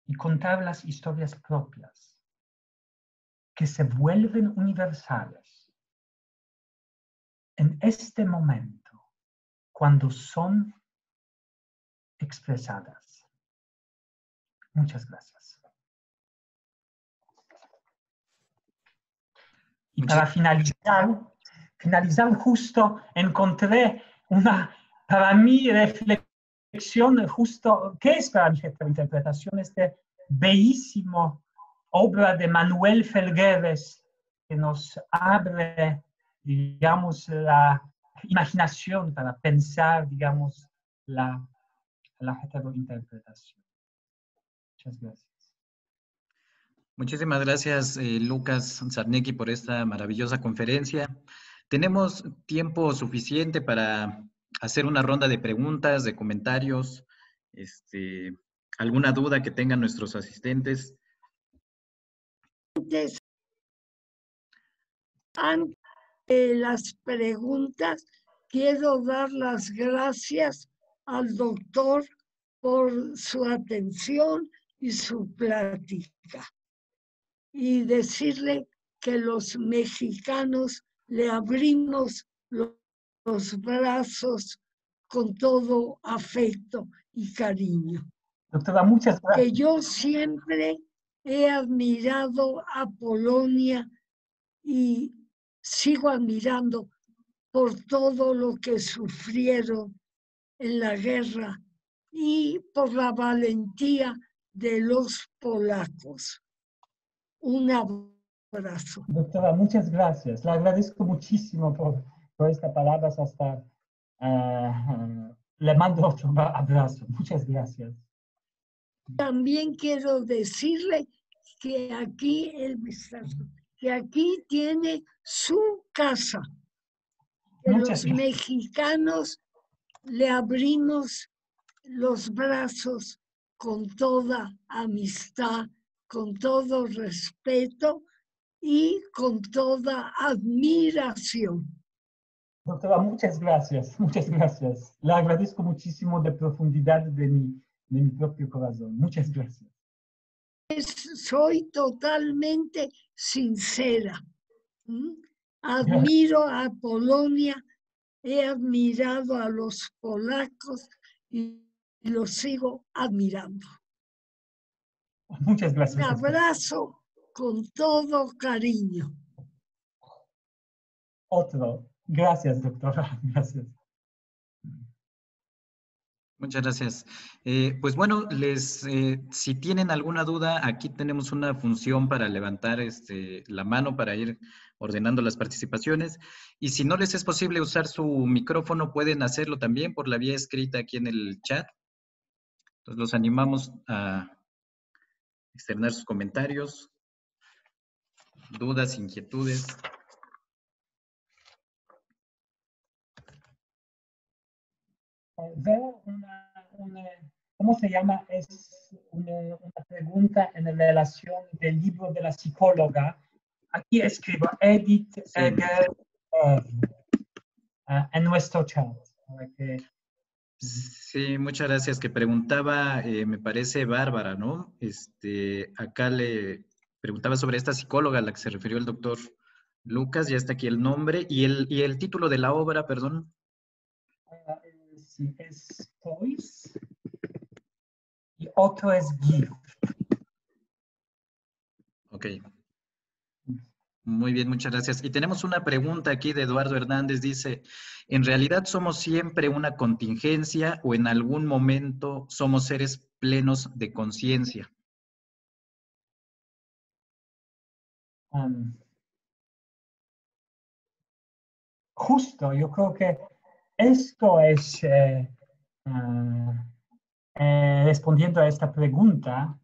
y contar las historias propias que se vuelven universales en este momento cuando son expresadas. Muchas gracias. Y para finalizar justo encontré una, para mí, reflexión justo, ¿qué es para mí esta interpretación? Este bellísimo obra de Manuel Felgueres que nos abre, digamos, la imaginación para pensar, digamos, la heterointerpretación. Muchas gracias. Muchísimas gracias, Lucas Zarnecki, por esta maravillosa conferencia. Tenemos tiempo suficiente para hacer una ronda de preguntas, de comentarios, alguna duda que tengan nuestros asistentes. Antes de las preguntas, quiero dar las gracias al doctor por su atención y su plática. Y decirle que los mexicanos le abrimos los brazos con todo afecto y cariño. Doctora, muchas gracias. Que yo siempre he admirado a Polonia y sigo admirando por todo lo que sufrieron en la guerra y por la valentía de los polacos. Un abrazo. Doctora, muchas gracias. Le agradezco muchísimo por estas palabras. Hasta le mando otro abrazo. Muchas gracias. También quiero decirle que aquí tiene su casa. Que los mexicanos le abrimos los brazos con toda amistad, con todo respeto y con toda admiración. Doctora, muchas gracias, muchas gracias. Le agradezco muchísimo de profundidad de mi propio corazón. Muchas gracias. Soy totalmente sincera. Admiro a Polonia, he admirado a los polacos y los sigo admirando. Muchas gracias. Un abrazo con todo cariño. Otro. Gracias, doctora. Gracias. Muchas gracias. Pues bueno, si tienen alguna duda, aquí tenemos una función para levantar la mano para ir ordenando las participaciones. Y si no les es posible usar su micrófono, pueden hacerlo también por la vía escrita aquí en el chat. Entonces los animamos a externar sus comentarios, dudas, inquietudes. Veo ¿cómo se llama? Es una pregunta en relación del libro de la psicóloga. Aquí escribo Edith Eger en nuestro chat. Sí, muchas gracias. Que preguntaba, me parece Bárbara, ¿no? Acá le preguntaba sobre esta psicóloga a la que se refirió el doctor Lucas, ya está aquí el nombre y el título de la obra, perdón. Sí, es Toys y otro es Gift. Ok. Muy bien, muchas gracias. Y tenemos una pregunta aquí de Eduardo Hernández. Dice, ¿en realidad somos siempre una contingencia o en algún momento somos seres plenos de conciencia? Justo, yo creo que esto es, respondiendo a esta pregunta,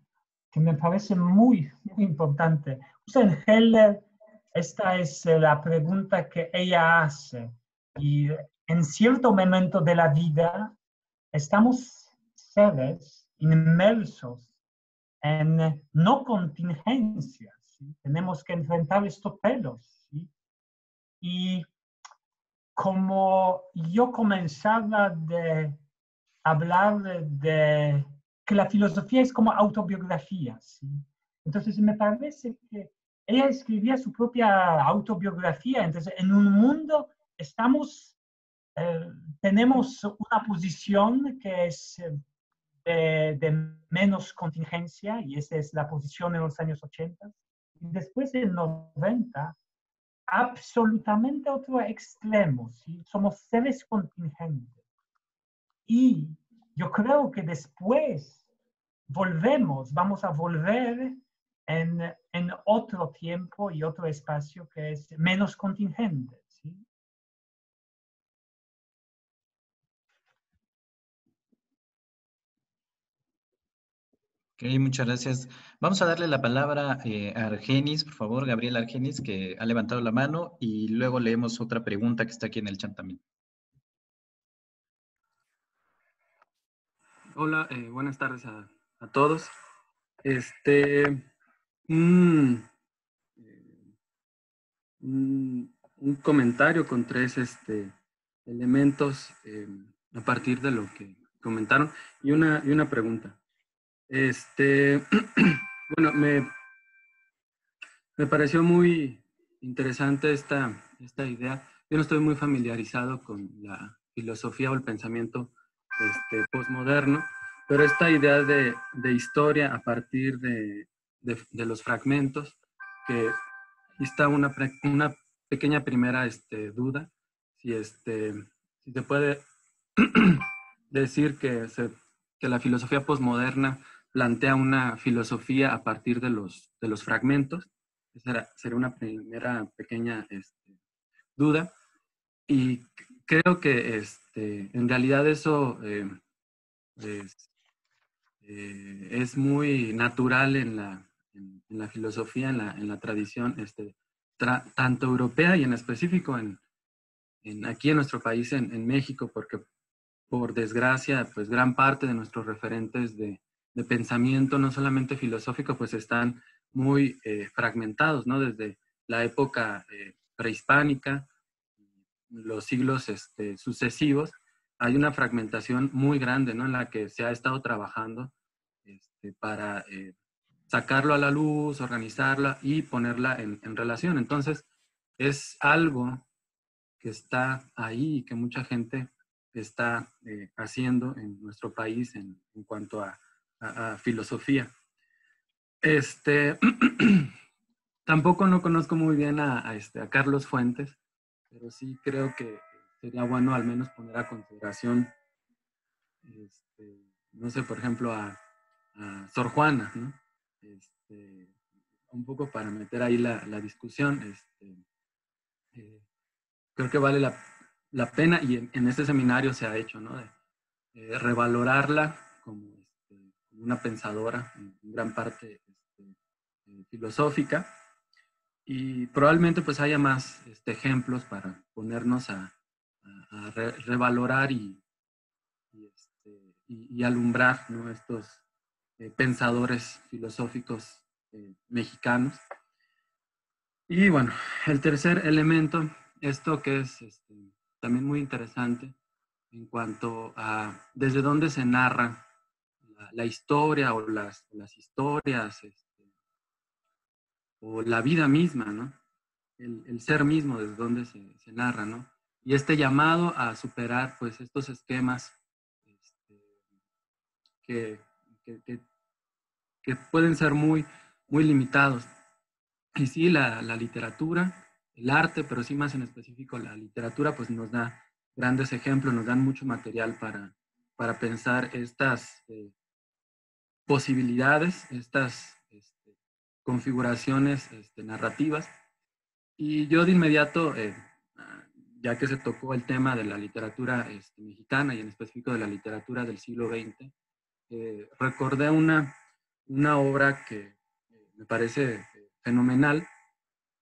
que me parece muy, muy importante. En Heller, esta es la pregunta que ella hace. Y en cierto momento de la vida, estamos seres inmersos en no contingencias. ¿Sí? Tenemos que enfrentar estos pelos. ¿Sí? Y como yo comenzaba de hablar de que la filosofía es como autobiografía, ¿sí? Entonces me parece que ella escribía su propia autobiografía, entonces en un mundo tenemos una posición que es de menos contingencia, y esa es la posición en los años 80, y después en 90, absolutamente otro extremo, ¿sí? Somos seres contingentes. Y yo creo que después vamos a volver en otro tiempo y otro espacio que es menos contingente, ¿sí? Ok, muchas gracias. Vamos a darle la palabra a Argenis, por favor, Gabriel Argenis, que ha levantado la mano, y luego leemos otra pregunta que está aquí en el chat también. Hola, buenas tardes a todos. Un, un comentario con tres elementos a partir de lo que comentaron y una pregunta. Bueno, me pareció muy interesante esta idea. Yo no estoy muy familiarizado con la filosofía o el pensamiento postmoderno, pero esta idea de historia a partir de los fragmentos, que está una pequeña primera duda, si se puede decir que la filosofía postmoderna plantea una filosofía a partir de los fragmentos. Esa sería una primera pequeña duda. Y creo que en realidad eso es muy natural en la filosofía, en la tradición tanto europea y en específico aquí en nuestro país, en México, porque por desgracia, pues gran parte de nuestros referentes de pensamiento, no solamente filosófico, pues están muy fragmentados, ¿no? Desde la época prehispánica, los siglos sucesivos, hay una fragmentación muy grande, ¿no? En la que se ha estado trabajando para sacarlo a la luz, organizarla y ponerla en relación. Entonces, es algo que está ahí y que mucha gente está haciendo en nuestro país en cuanto a filosofía. Tampoco no conozco muy bien a Carlos Fuentes, pero sí creo que sería bueno al menos poner a consideración, no sé, por ejemplo, a Sor Juana, ¿no? Un poco para meter ahí la discusión. Creo que vale la pena, y en este seminario se ha hecho, ¿no? De revalorarla como una pensadora en gran parte filosófica, y probablemente pues haya más ejemplos para ponernos a revalorar y alumbrar, ¿no? Estos pensadores filosóficos mexicanos. Y bueno, el tercer elemento, esto que es también muy interesante en cuanto a desde dónde se narra la historia o las historias, o la vida misma, ¿no? El ser mismo, desde dónde se narra, ¿no? Y este llamado a superar, pues, estos esquemas que, que, que, que pueden ser muy, muy limitados. Y sí, la literatura, el arte, pero sí más en específico la literatura, pues nos da grandes ejemplos, nos dan mucho material para pensar estas posibilidades, estas configuraciones narrativas. Y yo de inmediato, ya que se tocó el tema de la literatura mexicana y en específico de la literatura del siglo XX, recordé una obra que me parece fenomenal,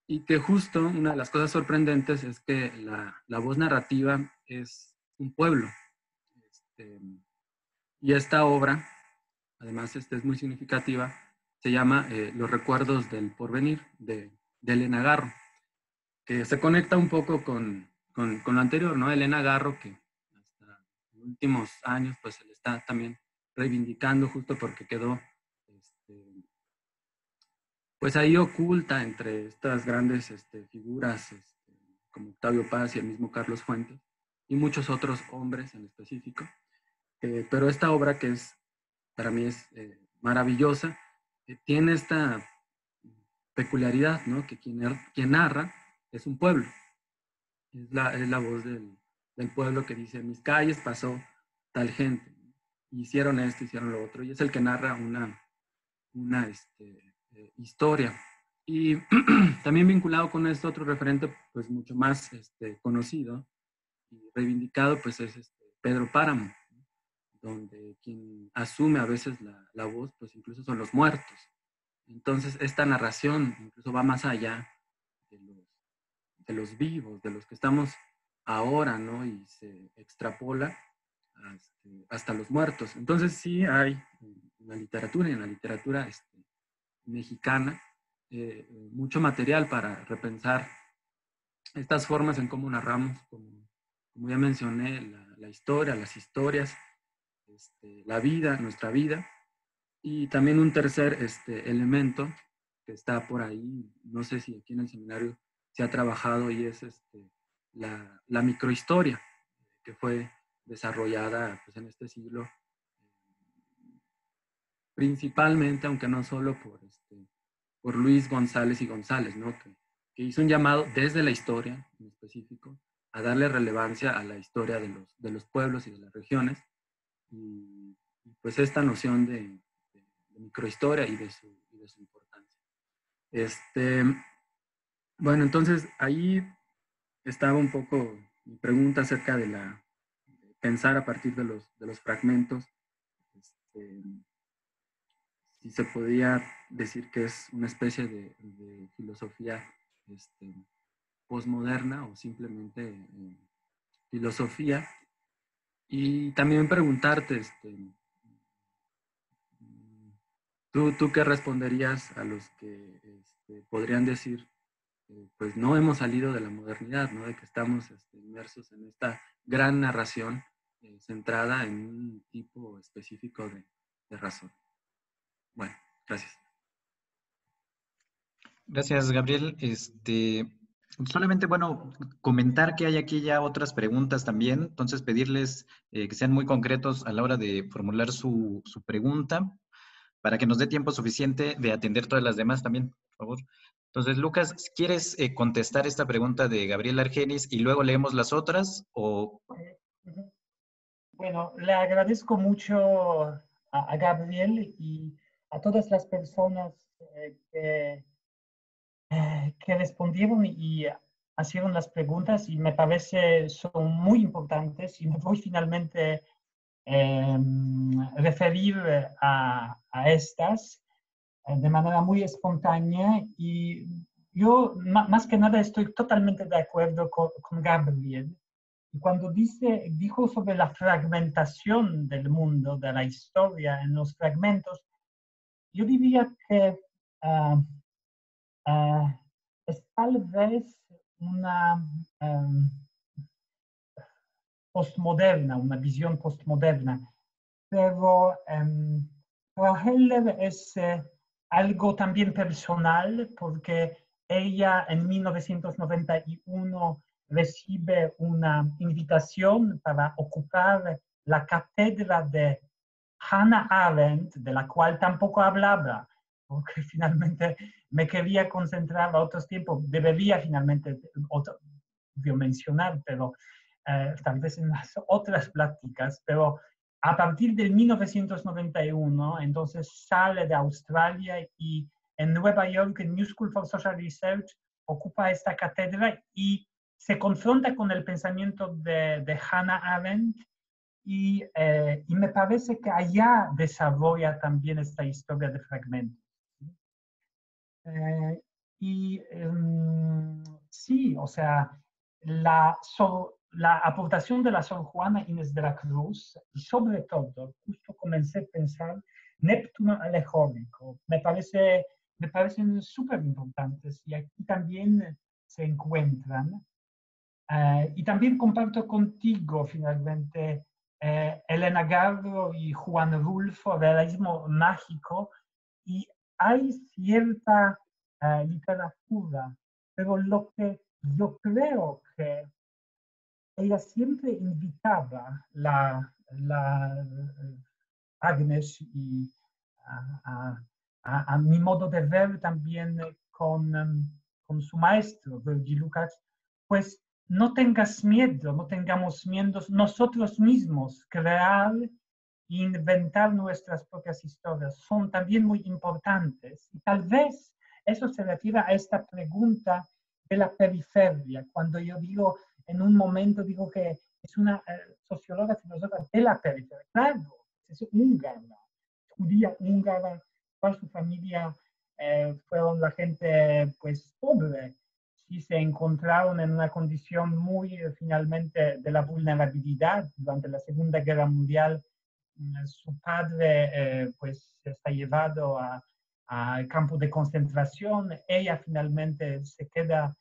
y que justo una de las cosas sorprendentes es que la voz narrativa es un pueblo. Y esta obra, además es muy significativa, se llama Los recuerdos del porvenir, de Elena Garro, que se conecta un poco con lo anterior, ¿no? Elena Garro, que hasta los últimos años pues se le está también reivindicando, justo porque quedó pues ahí oculta entre estas grandes figuras como Octavio Paz y el mismo Carlos Fuentes y muchos otros hombres en específico. Pero esta obra, que para mí es maravillosa, tiene esta peculiaridad, ¿no? Que quien narra es un pueblo, es la voz del pueblo que dice: en mis calles pasó tal gente. hicieron esto, hicieron lo otro, y es el que narra una historia. Y también vinculado con esto, otro referente pues mucho más conocido y reivindicado pues es Pedro Páramo, donde quien asume a veces la voz pues incluso son los muertos. Entonces esta narración incluso va más allá de los vivos, de los que estamos ahora, ¿no? Y se extrapola hasta los muertos. Entonces sí hay en la literatura y en la literatura mexicana mucho material para repensar estas formas en cómo narramos, como ya mencioné, la historia, las historias, la vida, nuestra vida. Y también un tercer elemento que está por ahí, no sé si aquí en el seminario se ha trabajado, y es la microhistoria, que fue desarrollada pues, en este siglo, principalmente, aunque no solo por Luis González y González, ¿no? que hizo un llamado desde la historia en específico a darle relevancia a la historia de los pueblos y de las regiones, y pues esta noción de microhistoria y de su importancia. Bueno, entonces ahí estaba un poco mi pregunta acerca de pensar a partir de los fragmentos, si se podía decir que es una especie de filosofía posmoderna o simplemente filosofía. Y también preguntarte, ¿tú qué responderías a los que podrían decir, pues no hemos salido de la modernidad, ¿no? De que estamos inmersos en esta gran narración centrada en un tipo específico de razón? Bueno, gracias. Gracias, Gabriel. Solamente, bueno, comentar que hay aquí ya otras preguntas también, entonces pedirles que sean muy concretos a la hora de formular su pregunta para que nos dé tiempo suficiente de atender todas las demás también, por favor. Entonces, Lucas, ¿quieres contestar esta pregunta de Gabriel Argenis y luego leemos las otras? O... Bueno, le agradezco mucho a Gabriel y a todas las personas que respondieron y hicieron las preguntas, y me parece son muy importantes, y me voy finalmente referir a estas de manera muy espontánea. Y yo más que nada estoy totalmente de acuerdo con Gabriel. Y cuando dijo sobre la fragmentación del mundo, de la historia en los fragmentos, yo diría que es tal vez una postmoderna, una visión postmoderna, pero para Heller es algo también personal, porque ella en 1991 recibe una invitación para ocupar la cátedra de Hannah Arendt, de la cual tampoco hablaba, porque finalmente me quería concentrar a otros tiempos. Debería finalmente mencionar, pero tal vez en las otras pláticas, pero a partir del 1991, entonces sale de Australia y en Nueva York, en New School for Social Research, ocupa esta cátedra y se confronta con el pensamiento de Hannah Arendt, y me parece que allá desarrolla también esta historia de fragmentos. Sí, o sea, la aportación de la Sor Juana Inés de la Cruz, y sobre todo, justo comencé a pensar Neptuno alegórico, me parecen súper importantes, y aquí también se encuentran. Y también comparto contigo, finalmente, Elena Garro y Juan Rulfo, realismo mágico, y hay cierta literatura, pero lo que yo creo que ella siempre invitaba Agnes y a mi modo de ver también con su maestro, Virgil Lukács, pues no tengas miedo, no tengamos miedo nosotros mismos, crear inventar nuestras propias historias son también muy importantes. Y tal vez eso se refiere a esta pregunta de la periferia. Cuando yo digo, en un momento digo que es una socióloga, filósofa de la periferia. Claro, es húngara, judía húngara, toda su familia fueron la gente pues pobre, y se encontraron en una condición muy finalmente de la vulnerabilidad durante la Segunda Guerra Mundial. Su padre pues está llevado al campo de concentración, ella finalmente se queda,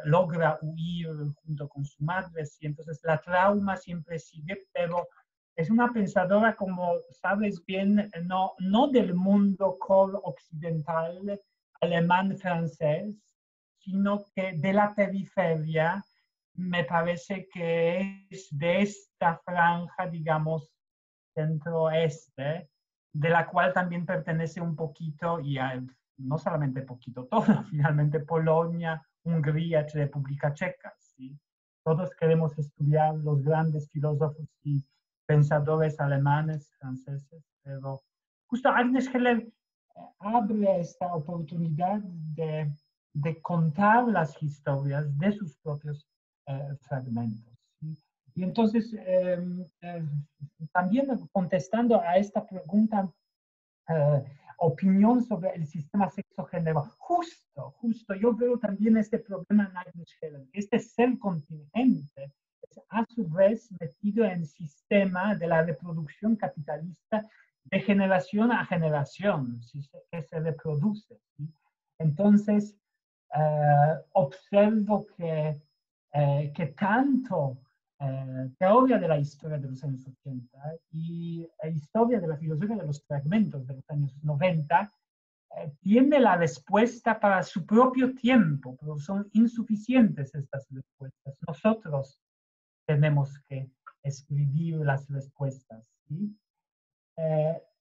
logra huir junto con su madre, y entonces la trauma siempre sigue, pero es una pensadora, como sabes bien, no del mundo core occidental, alemán, francés, sino que de la periferia. Me parece que es de esta franja, digamos, centro-este, de la cual también pertenece un poquito, y no solamente poquito, todo, finalmente Polonia, Hungría, República Checa. ¿Sí? Todos queremos estudiar los grandes filósofos y pensadores alemanes, franceses, pero justo Agnes Heller abre esta oportunidad de contar las historias de sus propios fragmentos. ¿Sí? Y entonces, también contestando a esta pregunta, opinión sobre el sistema sexo-género, justo, yo veo también este problema en Agnes Heller. Este ser contingente es a su vez metido en el sistema de la reproducción capitalista de generación a generación, que se reproduce. ¿Sí? Entonces, observo que tanto teoría de la historia de los años 80 y historia de la filosofía de los fragmentos de los años 90 tiene la respuesta para su propio tiempo, pero son insuficientes estas respuestas. Nosotros tenemos que escribir las respuestas. ¿Sí?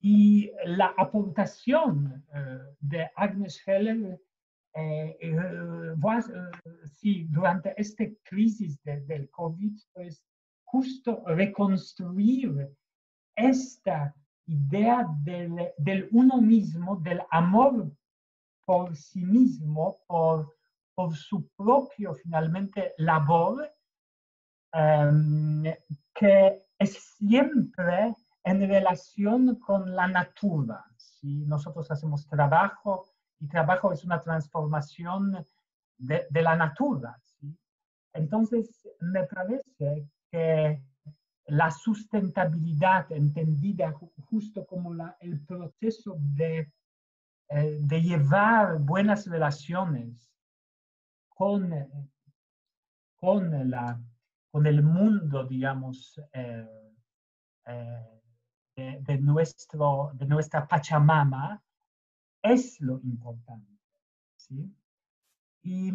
Y la aportación de Agnes Heller, sí, durante esta crisis del COVID, pues justo reconstruir esta idea del uno mismo, del amor por sí mismo, por su propio, finalmente, labor, que es siempre en relación con la natura. ¿Sí? Nosotros hacemos trabajo, y trabajo es una transformación de la natura. ¿Sí? Entonces, me parece que la sustentabilidad entendida justo como el proceso de llevar buenas relaciones con el mundo, digamos, de nuestra Pachamama, es lo importante. ¿Sí? Y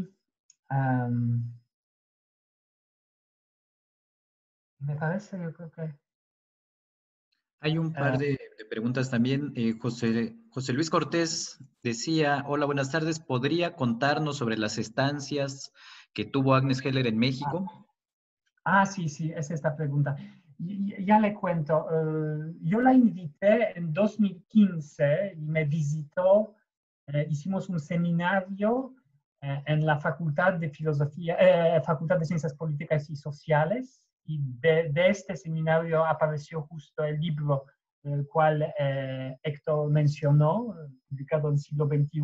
me parece, yo creo que... Hay un par de preguntas también. José Luis Cortés decía, hola, buenas tardes, ¿podría contarnos sobre las estancias que tuvo Agnes Heller en México? Sí, es esta pregunta. Ya le cuento, yo la invité en 2015 y me visitó, hicimos un seminario en la Facultad de Filosofía, Facultad de Ciencias Políticas y Sociales, y de este seminario apareció justo el libro el cual Héctor mencionó, publicado en el siglo XXI,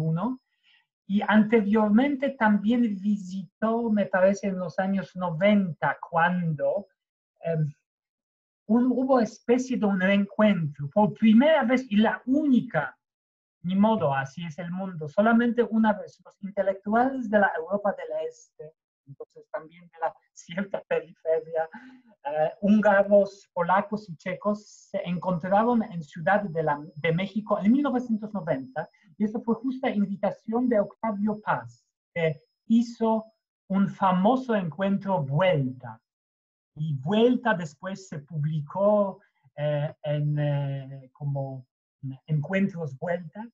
y anteriormente también visitó, me parece, en los años 90, cuando hubo especie de un reencuentro, por primera vez y la única, ni modo, así es el mundo, solamente una vez, los intelectuales de la Europa del Este, entonces también de la cierta periferia, húngaros, polacos y checos, se encontraron en Ciudad de México en 1990, y eso fue justa invitación de Octavio Paz, que hizo un famoso encuentro Vuelta, y Vuelta después se publicó como Encuentros Vuelta,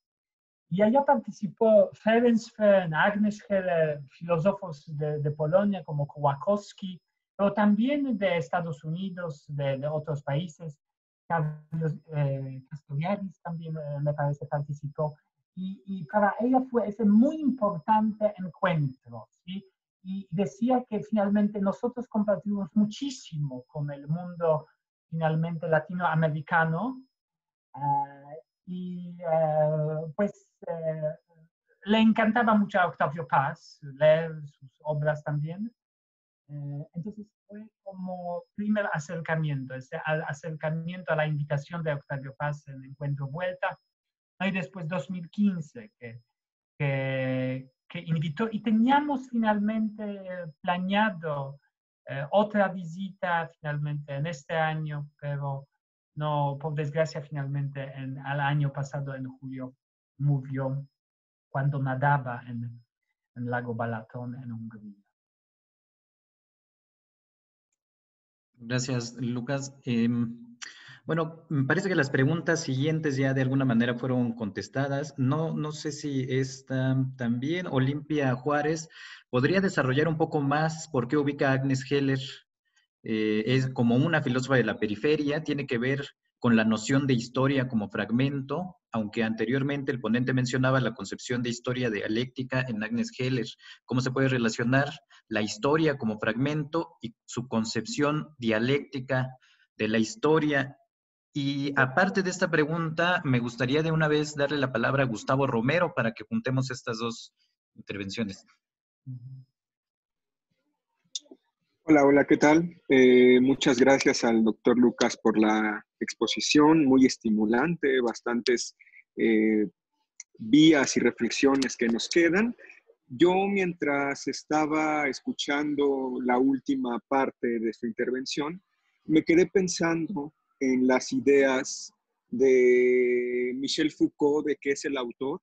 y allá participó Ferenc Fern, Agnes Heller, filósofos de Polonia como Kołakowski, pero también de Estados Unidos, de otros países. Carlos Castoriadis también me parece participó. Y para ella fue ese muy importante encuentro, ¿sí? Y decía que finalmente nosotros compartimos muchísimo con el mundo finalmente latinoamericano, pues le encantaba mucho a Octavio Paz, leer sus obras también. Entonces fue como primer acercamiento, ese acercamiento a la invitación de Octavio Paz en Encuentro Vuelta. Y después 2015 que invitó, y teníamos finalmente planeado otra visita finalmente en este año, pero no, por desgracia finalmente al año pasado en julio murió cuando nadaba en el lago Balatón en Hungría. Gracias, Lucas. Bueno, me parece que las preguntas siguientes ya de alguna manera fueron contestadas. No sé si esta también, Olimpia Juárez, ¿podría desarrollar un poco más por qué ubica a Agnes Heller es como una filósofa de la periferia? Tiene que ver con la noción de historia como fragmento, aunque anteriormente el ponente mencionaba la concepción de historia dialéctica en Agnes Heller. ¿Cómo se puede relacionar la historia como fragmento y su concepción dialéctica de la historia? Y aparte de esta pregunta, me gustaría de una vez darle la palabra a Gustavo Romero para que juntemos estas dos intervenciones. Hola, hola, ¿qué tal? Muchas gracias al doctor Lucas por la exposición, muy estimulante, bastantes vías y reflexiones que nos quedan. Yo, mientras estaba escuchando la última parte de su intervención, me quedé pensando en las ideas de Michel Foucault, de que es el autor,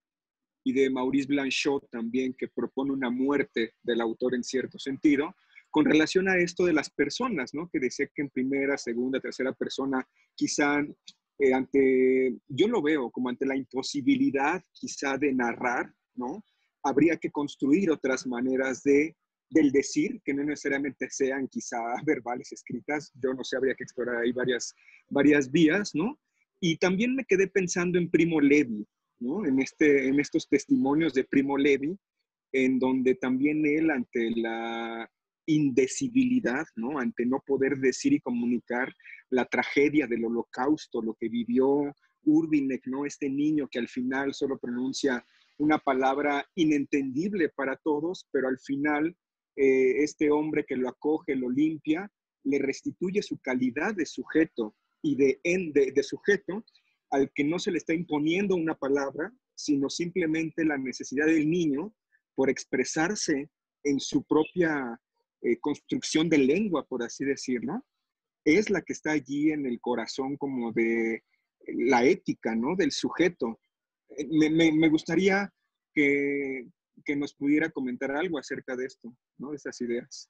y de Maurice Blanchot también, que propone una muerte del autor en cierto sentido, con relación a esto de las personas, ¿no? Que dice que en primera, segunda, tercera persona, quizá yo lo veo como ante la imposibilidad quizá de narrar, ¿no? Habría que construir otras maneras del decir, que no necesariamente sean quizá verbales, escritas. Yo no sé, habría que explorar ahí varias vías, ¿no? Y también me quedé pensando en Primo Levi, ¿no? En estos testimonios de Primo Levi, en donde también él, ante la indecibilidad, ¿no? Ante no poder decir y comunicar la tragedia del Holocausto, lo que vivió Urbinek, ¿no? Este niño que al final solo pronuncia una palabra inentendible para todos, pero al final este hombre que lo acoge, lo limpia, le restituye su calidad de sujeto y de sujeto al que no se le está imponiendo una palabra, sino simplemente la necesidad del niño por expresarse en su propia construcción de lengua, por así decirlo, es la que está allí en el corazón como de la ética, ¿no? Del sujeto. Me gustaría que nos pudiera comentar algo acerca de esto, ¿no? De esas ideas.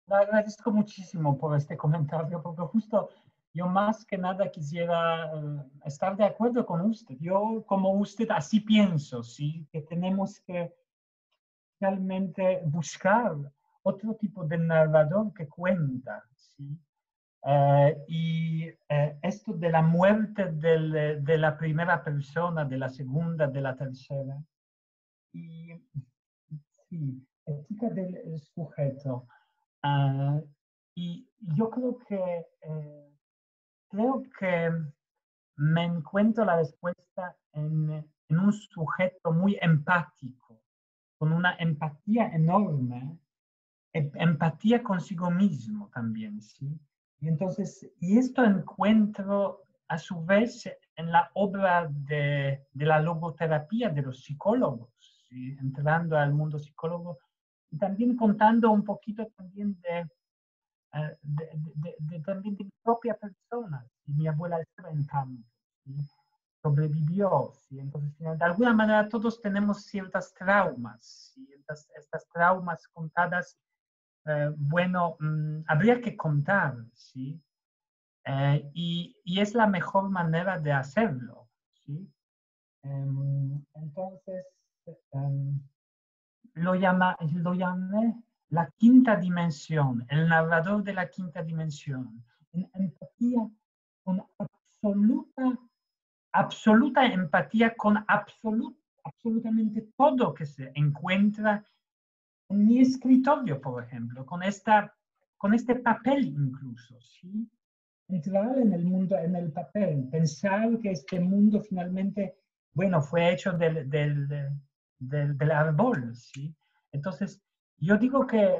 Le agradezco muchísimo por este comentario, porque justo yo más que nada quisiera estar de acuerdo con usted. Yo, como usted, así pienso, ¿sí? Que tenemos que realmente buscar otro tipo de narrador que cuenta, ¿sí? Esto de la muerte de la primera persona, de la segunda, de la tercera, y sí, ética del sujeto. Y yo creo que me encuentro la respuesta en un sujeto muy empático, con una empatía enorme, empatía consigo mismo también, ¿sí? Y entonces, y esto encuentro a su vez en la obra de la logoterapia de los psicólogos, ¿sí? Entrando al mundo psicólogo y también contando un poquito también también de mi propia persona. Y mi abuela estaba en campo, ¿sí? Sobrevivió, ¿sí? Entonces, de alguna manera todos tenemos ciertas traumas, ¿sí? Estas traumas contadas, bueno, habría que contar, ¿sí? Y es la mejor manera de hacerlo, ¿sí? Entonces, lo llamé la quinta dimensión, el narrador de la quinta dimensión, en empatía con absoluta empatía con absolutamente todo que se encuentra en mi escritorio, por ejemplo, con este papel incluso, ¿sí? Entrar en el mundo, en el papel, pensar que este mundo finalmente, bueno, fue hecho del árbol, ¿sí? Entonces, yo digo que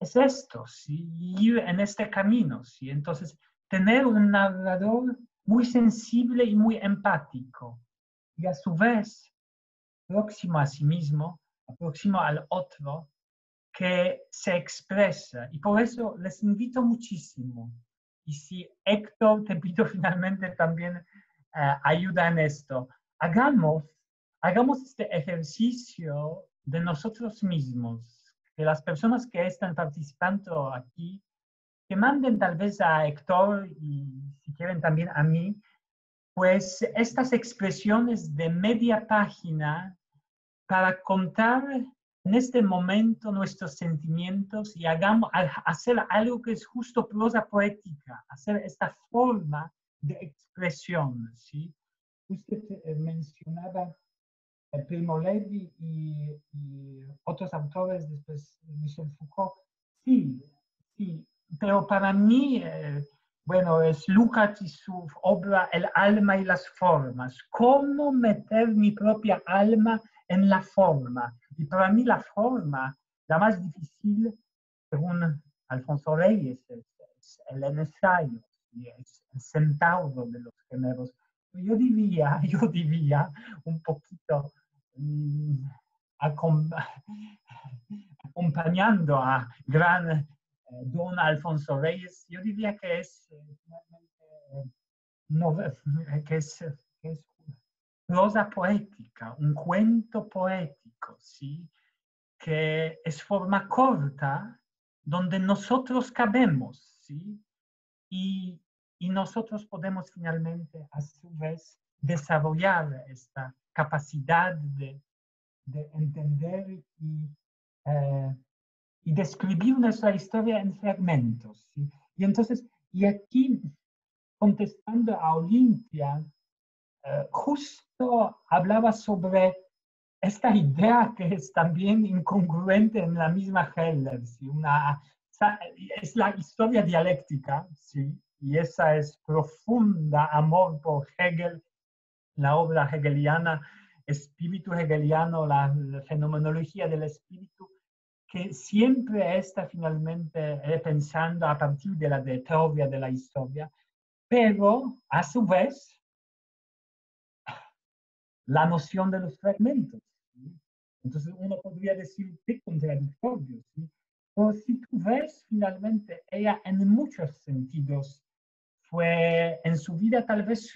es esto, ¿sí? Ir en este camino, ¿sí? Entonces, tener un narrador muy sensible y muy empático, y a su vez próximo a sí mismo, próximo al otro, que se expresa. Y por eso les invito muchísimo. Y si Héctor, te pido finalmente también ayuda en esto, hagamos este ejercicio de nosotros mismos, que las personas que están participando aquí, que manden tal vez a Héctor y si quieren también a mí, pues estas expresiones de media página para contar en este momento nuestros sentimientos y hacer algo que es justo prosa poética, hacer esta forma de expresión, ¿sí? Usted mencionaba Primo Levi y otros autores, después Michel Foucault. Sí, sí, pero para mí, bueno, es Lukács y su obra El alma y las formas. ¿Cómo meter mi propia alma en la forma? Y para mí la forma, la más difícil, según Alfonso Reyes, es el ensayo, es el centauro de los géneros. Yo diría un poquito acompañando a gran don Alfonso Reyes, yo diría que es, que es prosa poética, un cuento poético, ¿sí? Que es forma corta donde nosotros cabemos, ¿sí? Y nosotros podemos finalmente, a su vez, desarrollar esta capacidad de entender y describir nuestra historia en fragmentos, ¿sí? Y entonces, y aquí, contestando a Olimpia, justo hablaba sobre esta idea que es también incongruente en la misma Heller, ¿sí? Es la historia dialéctica, ¿sí? Y esa es profunda amor por Hegel, la obra hegeliana, espíritu hegeliano, la fenomenología del espíritu, que siempre está finalmente pensando a partir de la teoría de la historia, pero a su vez la noción de los fragmentos, ¿sí? Entonces uno podría decir que contradictorio, ¿sí? Pero si tú ves, finalmente, ella en muchos sentidos fue en su vida tal vez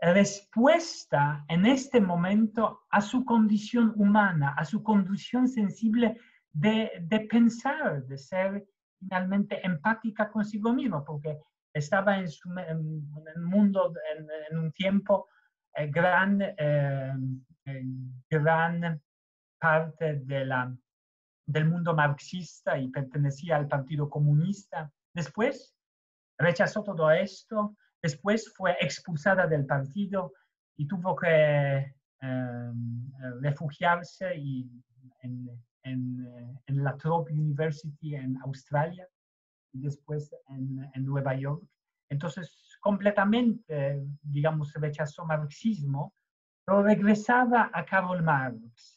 respuesta en este momento a su condición humana, a su condición sensible de pensar, de ser finalmente empática consigo mismo, porque estaba en el mundo, en un tiempo, gran parte del mundo marxista y pertenecía al Partido Comunista. Después rechazó todo esto, después fue expulsada del partido y tuvo que refugiarse en la Trobe University en Australia y después en Nueva York. Entonces, completamente, digamos, rechazó marxismo, pero regresaba a Karl Marx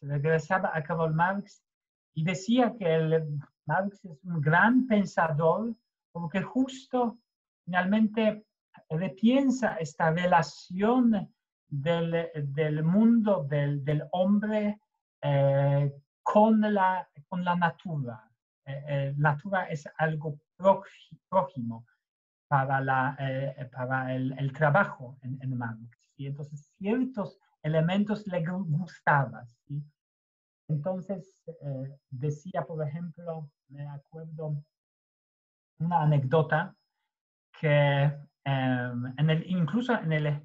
y decía que Marx es un gran pensador porque justo finalmente repiensa esta relación del mundo, del hombre con la natura. Natura es algo prójimo para el trabajo en Marx. Y entonces ciertos elementos le gustaban, ¿sí? Entonces decía, por ejemplo, me acuerdo una anécdota que incluso en el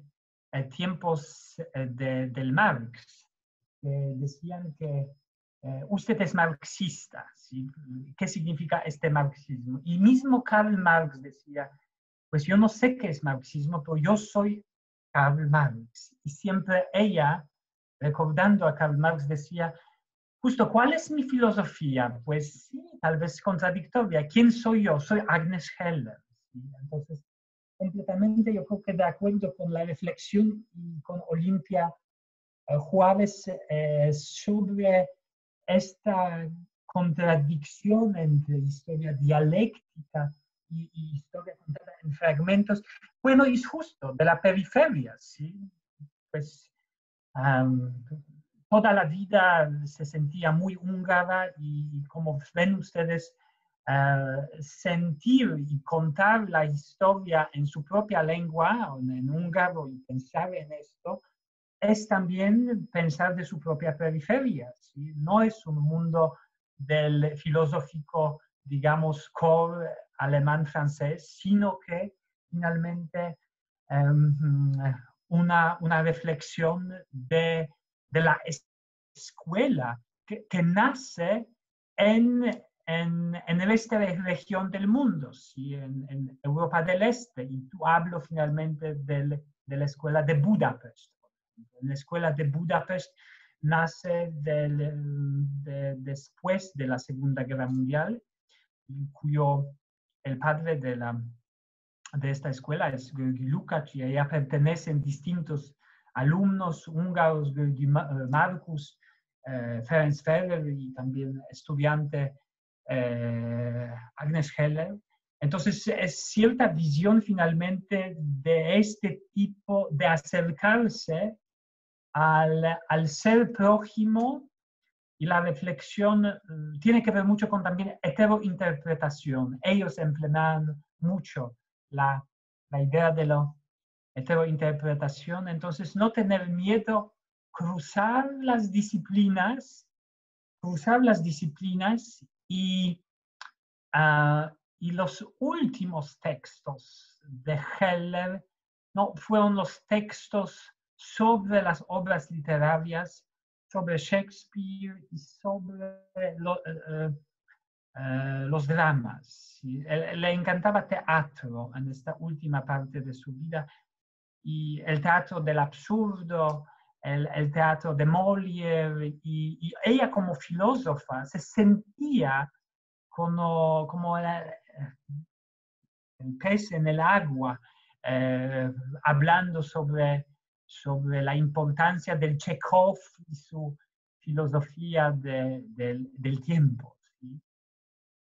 tiempos del Marx, decían que usted es marxista, ¿sí? ¿Qué significa este marxismo? Y mismo Karl Marx decía, pues yo no sé qué es marxismo, pero yo soy Karl Marx. Y siempre ella, recordando a Karl Marx, decía, justo, ¿cuál es mi filosofía? Pues sí, tal vez contradictoria. ¿Quién soy yo? Soy Agnes Heller. ¿Sí? Entonces, completamente yo creo que de acuerdo con la reflexión y con Olimpia Juárez sobre esta contradicción entre historia dialéctica y historia contada en fragmentos. Bueno, es justo, de la periferia, ¿sí? Pues toda la vida se sentía muy húngara y como ven ustedes, sentir y contar la historia en su propia lengua, en húngaro, y pensar en esto, es también pensar de su propia periferia, ¿sí? No es un mundo del filosófico, digamos, core alemán-francés, sino que finalmente una reflexión de la escuela que nace en esta región del mundo, ¿sí? En Europa del Este, y tú hablo finalmente de la escuela de Budapest. La escuela de Budapest nace después de la Segunda Guerra Mundial, el padre de esta escuela es György Lukács, y a ella pertenecen distintos alumnos húngaros, György Markus, Ferenc Ferrer y también estudiante Agnes Heller. Entonces es cierta visión finalmente de este tipo de acercarse al ser prójimo, y la reflexión tiene que ver mucho con también heterointerpretación. Ellos emplean mucho la idea de la heterointerpretación, entonces no tener miedo, cruzar las disciplinas y los últimos textos de Heller no fueron los textos sobre las obras literarias, sobre Shakespeare y sobre los dramas. ¿Sí? Le encantaba teatro en esta última parte de su vida, y el teatro del absurdo, el teatro de Molière, y ella como filósofa se sentía como el pez en el agua, hablando sobre la importancia del Chekhov y su filosofía del tiempo. ¿Sí?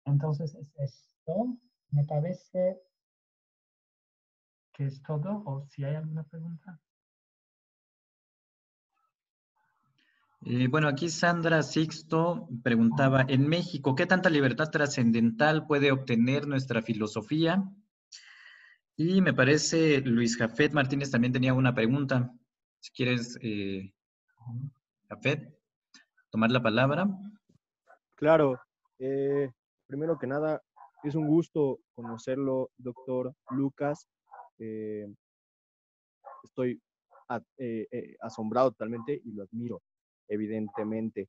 Entonces, es esto. Me parece que es todo, o si hay alguna pregunta. Bueno, aquí Sandra Sixto preguntaba, en México, ¿qué tanta libertad trascendental puede obtener nuestra filosofía? Y me parece Luis Jafet Martínez también tenía una pregunta. Si quieres, Jafet, tomar la palabra. Claro. Primero que nada, es un gusto conocerlo, doctor Lucas. Estoy asombrado totalmente y lo admiro, evidentemente.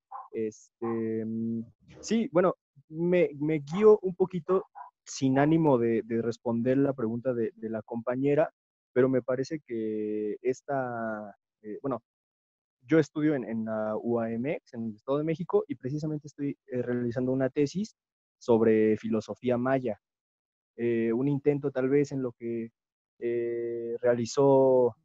Sí, bueno, me guío un poquito sin ánimo de responder la pregunta de la compañera, pero me parece que bueno, yo estudio en la UAMX, en el Estado de México, y precisamente estoy realizando una tesis sobre filosofía maya. Un intento tal vez en lo que realizó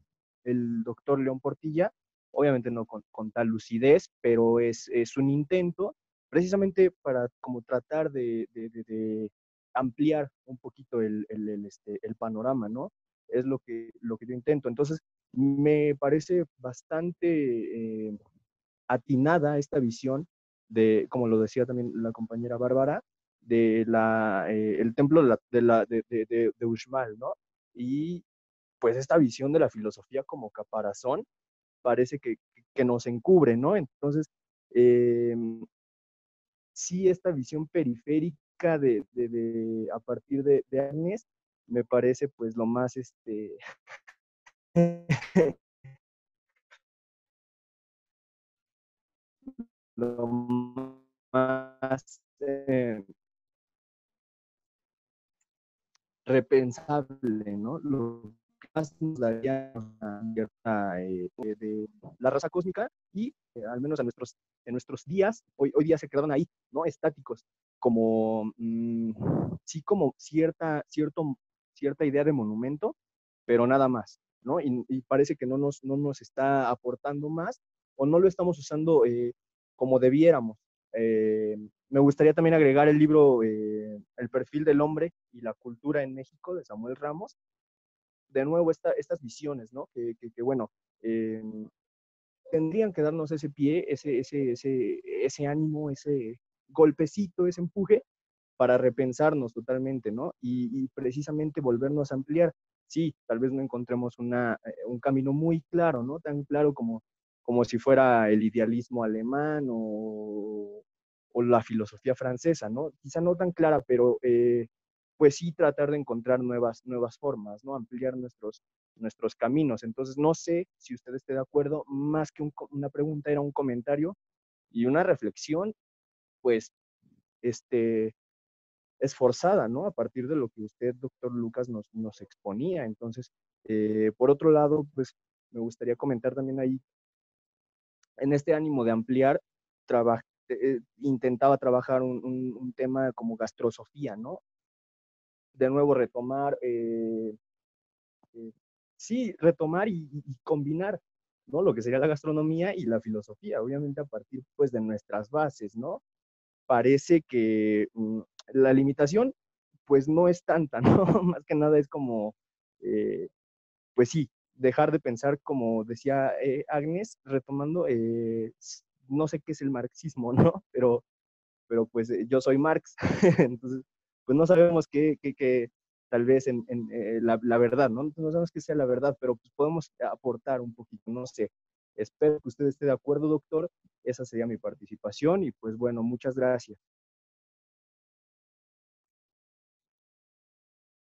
el doctor León Portilla, obviamente no con tal lucidez, pero es un intento precisamente para como tratar de ampliar un poquito el panorama, ¿no? Es lo que yo intento. Entonces, me parece bastante atinada esta visión de, como lo decía también la compañera Bárbara, de el templo de Uxmal, ¿no? Y pues esta visión de la filosofía como caparazón parece que nos encubre, ¿no? Entonces, sí, esta visión periférica a partir de Agnes me parece pues lo más, lo más repensable, ¿no? Lo que más nos daría una cierta de la raza cósmica y al menos en nuestros días, hoy día se quedaron ahí, ¿no? Estáticos, como, sí, como cierta idea de monumento, pero nada más, ¿no? Y parece que no nos está aportando más o no lo estamos usando como debiéramos. Me gustaría también agregar el libro El perfil del hombre y la cultura en México de Samuel Ramos. De nuevo, estas visiones, ¿no? Que bueno, eh, tendrían que darnos ese pie, ese ánimo, ese golpecito, ese empuje para repensarnos totalmente, ¿no? Y precisamente volvernos a ampliar. Sí, tal vez no encontremos un camino muy claro, ¿no? Tan claro como si fuera el idealismo alemán o la filosofía francesa, ¿no? Quizá no tan clara, pero pues sí tratar de encontrar nuevas formas, ¿no? Ampliar nuestros caminos. Entonces, no sé si usted esté de acuerdo, más que una pregunta, era un comentario y una reflexión, pues, esforzada, ¿no? A partir de lo que usted, doctor Lucas, nos exponía. Entonces, por otro lado, pues, me gustaría comentar también ahí, en este ánimo de ampliar, intentaba trabajar un tema como gastrosofía, ¿no? De nuevo retomar, sí, retomar y combinar, ¿no? Lo que sería la gastronomía y la filosofía, obviamente a partir, pues, de nuestras bases, ¿no? Parece que la limitación, pues, no es tanta, ¿no? Más que nada es como, eh, pues sí, dejar de pensar, como decía Agnes, retomando, no sé qué es el marxismo, ¿no? Pero pues yo soy Marx, entonces, pues no sabemos qué tal vez la verdad, ¿no? No sabemos qué sea la verdad, pero pues podemos aportar un poquito, no sé. Espero que usted esté de acuerdo, doctor. Esa sería mi participación y pues bueno, muchas gracias.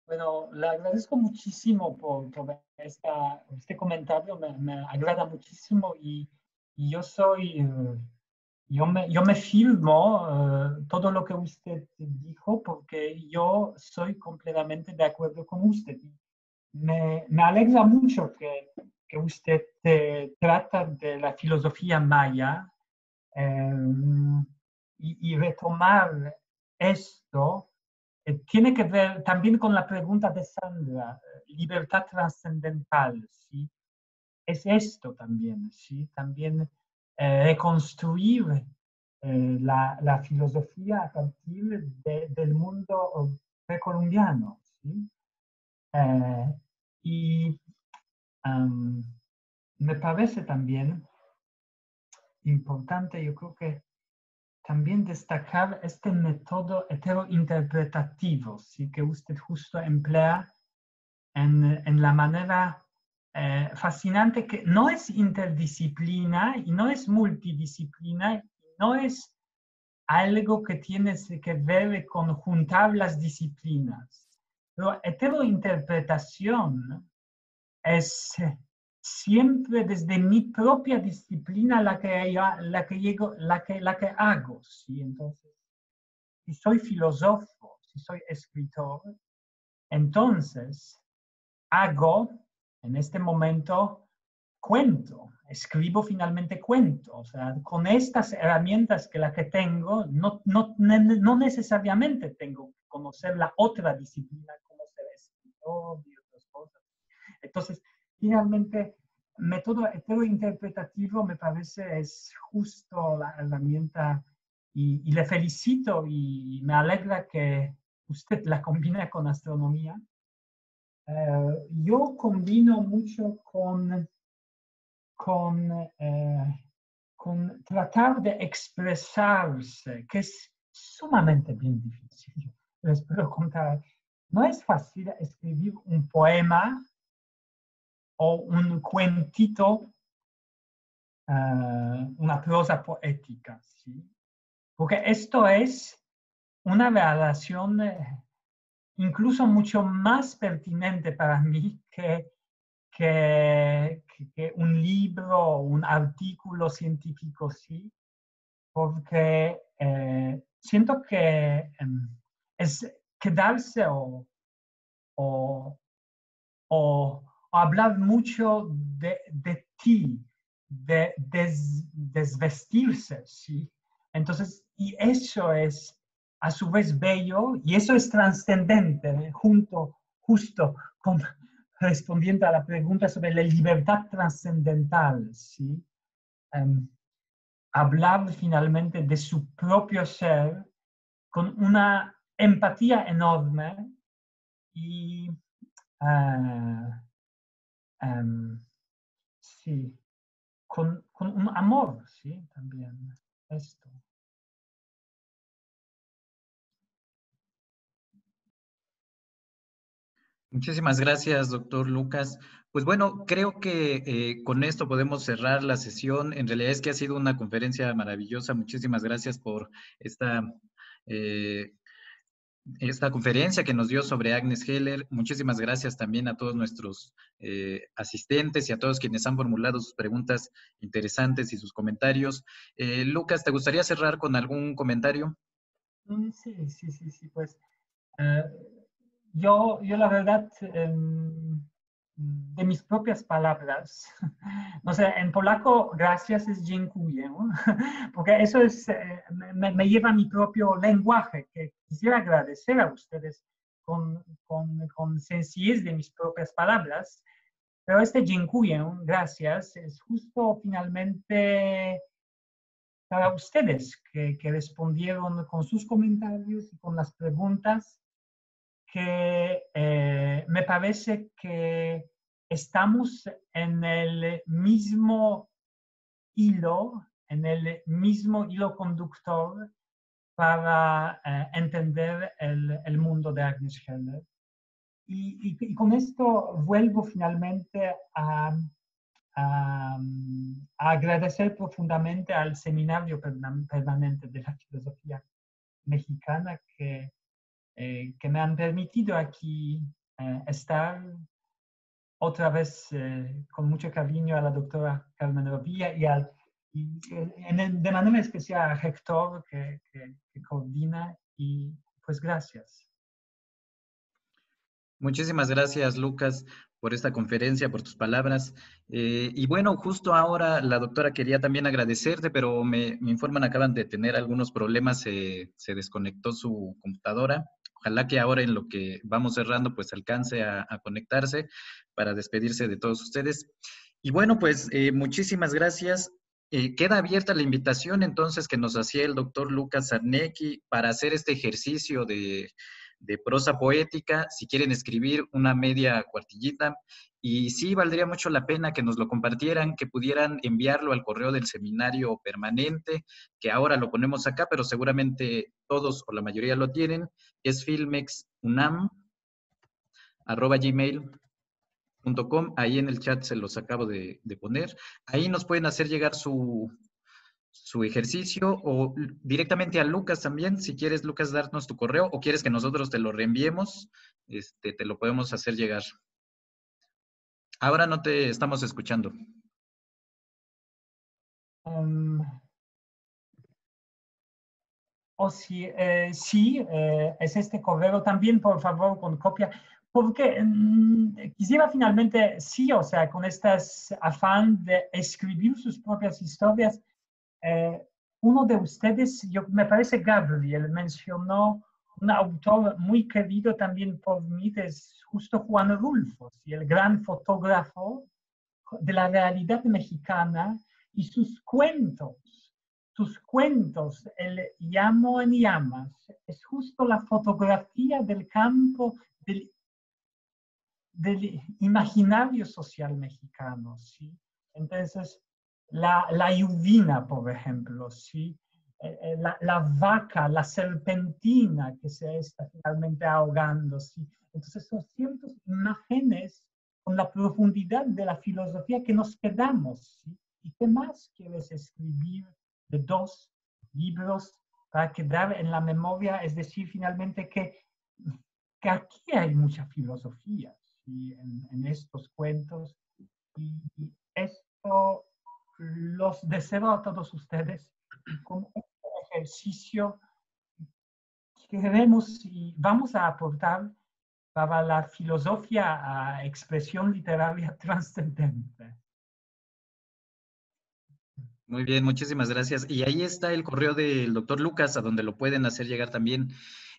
Bueno, le agradezco muchísimo por este comentario, me agrada muchísimo y yo soy, yo me filmo todo lo que usted dijo porque yo soy completamente de acuerdo con usted. Me alegra mucho que usted trata de la filosofía maya eh, y retomar esto tiene que ver también con la pregunta de Sandra, libertad trascendental, ¿sí? Es esto también, ¿sí? También reconstruir la filosofía a partir del mundo precolombiano, ¿sí? Y me parece también importante, yo creo que también destacar este método heterointerpretativo, ¿sí? Que usted justo emplea en la manera fascinante que no es interdisciplina y no es multidisciplina, y no es algo que tiene que ver con juntar las disciplinas. Pero heterointerpretación es siempre desde mi propia disciplina la que hago, ¿sí? Entonces, si soy filósofo, si soy escritor, entonces hago en este momento cuento, escribo finalmente cuento, o sea, con estas herramientas que la que tengo, no necesariamente tengo que conocer la otra disciplina como ser escritor y otras cosas. Entonces, finalmente, método heterointerpretativo me parece es justo la herramienta y le felicito y me alegra que usted la combine con astronomía. Yo combino mucho con tratar de expresarse, que es sumamente bien difícil. Les puedo contar, no es fácil escribir un poema o un cuentito, una prosa poética, ¿sí? Porque esto es una relación incluso mucho más pertinente para mí que un libro o un artículo científico, sí, porque siento que es quedarse o hablar mucho de ti, de desvestirse, ¿sí? Entonces, y eso es a su vez bello y eso es trascendente, justo con, respondiendo a la pregunta sobre la libertad trascendental, ¿sí? Hablar finalmente de su propio ser con una empatía enorme y sí, con un amor, sí, también, esto. Muchísimas gracias, doctor Lucas. Pues bueno, creo que con esto podemos cerrar la sesión. En realidad es que ha sido una conferencia maravillosa. Muchísimas gracias por esta, eh, esta conferencia que nos dio sobre Agnes Heller. Muchísimas gracias también a todos nuestros asistentes y a todos quienes han formulado sus preguntas interesantes y sus comentarios. Lucas, ¿te gustaría cerrar con algún comentario? Sí, pues yo la verdad, de mis propias palabras, no sé, en polaco gracias es dziękuję, ¿no? Porque eso es, me lleva a mi propio lenguaje, que quisiera agradecer a ustedes con sencillez de mis propias palabras, pero este dziękuję, gracias, es justo finalmente para ustedes que respondieron con sus comentarios y con las preguntas que me parece que estamos en el mismo hilo conductor para entender el mundo de Agnes Heller. Y con esto vuelvo finalmente a agradecer profundamente al Seminario Permanente de la Filosofía Mexicana que me han permitido aquí estar otra vez con mucho cariño a la doctora Carmen Rovilla de manera especial a Héctor que coordina y pues gracias. Muchísimas gracias, Lucas, por esta conferencia, por tus palabras. Y bueno, justo ahora la doctora quería también agradecerte, pero me informan, acaban de tener algunos problemas, se desconectó su computadora. Ojalá que ahora en lo que vamos cerrando, pues alcance a conectarse para despedirse de todos ustedes. Y bueno, pues muchísimas gracias. Queda abierta la invitación entonces que nos hacía el doctor Lucas Sarnecki para hacer este ejercicio de prosa poética, si quieren escribir una media cuartillita, y sí valdría mucho la pena que nos lo compartieran, que pudieran enviarlo al correo del seminario permanente, que ahora lo ponemos acá, pero seguramente todos o la mayoría lo tienen, es filmexunam@gmail.com, ahí en el chat se los acabo de poner, ahí nos pueden hacer llegar su ejercicio o directamente a Lucas también. Si quieres, Lucas, darnos tu correo o quieres que nosotros te lo reenviemos, te lo podemos hacer llegar. Ahora no te estamos escuchando. Sí, es este correo también, por favor, con copia, porque quisiera finalmente, sí, o sea, con este afán de escribir sus propias historias, uno de ustedes, me parece Gabriel, mencionó un autor muy querido también por mí, es justo Juan Rulfo, ¿sí? El gran fotógrafo de la realidad mexicana y sus cuentos, el Llamo en llamas, es justo la fotografía del campo del imaginario social mexicano, ¿sí? Entonces, la lluvina, por ejemplo, ¿sí? La vaca, la serpentina que se está finalmente ahogando, ¿sí? Entonces, son ciertas imágenes con la profundidad de la filosofía que nos quedamos, ¿sí? ¿Y qué más quieres escribir de 2 libros para quedar en la memoria? Es decir, finalmente que aquí hay mucha filosofía, ¿sí? en estos cuentos. Y esto los deseo a todos ustedes con este ejercicio queremos y vamos a aportar para la filosofía a expresión literaria trascendente. Muy bien, muchísimas gracias. Y ahí está el correo del doctor Lucas, a donde lo pueden hacer llegar también.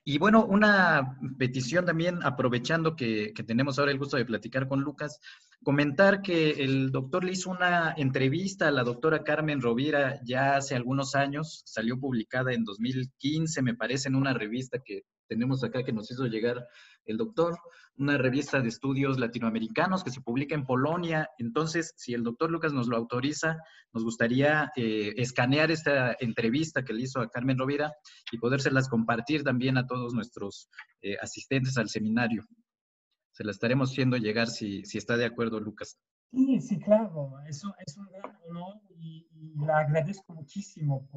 Y bueno, una petición también, aprovechando que tenemos ahora el gusto de platicar con Lucas, comentar que el doctor le hizo una entrevista a la doctora Carmen Rovira ya hace algunos años, salió publicada en 2015, me parece, en una revista que tenemos acá que nos hizo llegar el doctor, una revista de estudios latinoamericanos que se publica en Polonia. Entonces, si el doctor Lucas nos lo autoriza, nos gustaría escanear esta entrevista que le hizo a Carmen Rovira y podérselas compartir también a todos nuestros asistentes al seminario. Se la estaremos haciendo llegar si está de acuerdo, Lucas. Sí, sí, claro, eso es un gran honor y le agradezco muchísimo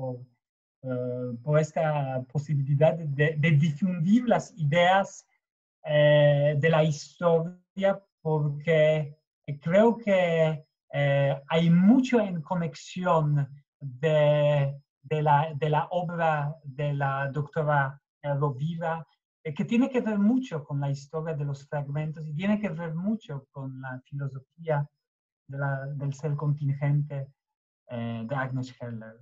por esta posibilidad de difundir las ideas de la historia, porque creo que hay mucho en conexión de la obra de la doctora Rovira, que tiene que ver mucho con la historia de los fragmentos y tiene que ver mucho con la filosofía del ser contingente de Agnes Heller.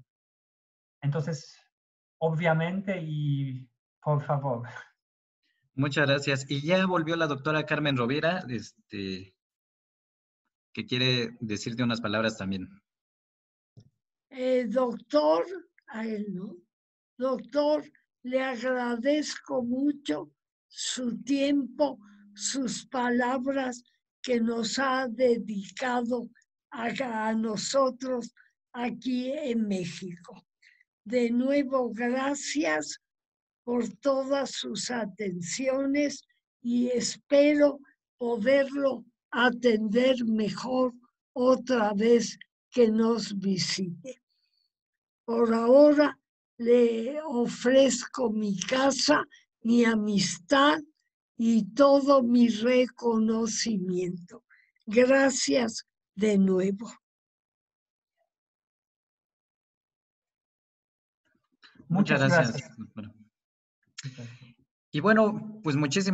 Entonces, obviamente y por favor. Muchas gracias. Y ya volvió la doctora Carmen Rovira, que quiere decirte unas palabras también. Doctor, a él no. Doctor, le agradezco mucho su tiempo, sus palabras que nos ha dedicado a nosotros aquí en México. De nuevo, gracias por todas sus atenciones y espero poderlo atender mejor otra vez que nos visite. Por ahora le ofrezco mi casa, mi amistad y todo mi reconocimiento. Gracias de nuevo. Muchas gracias. Y bueno, pues muchísimas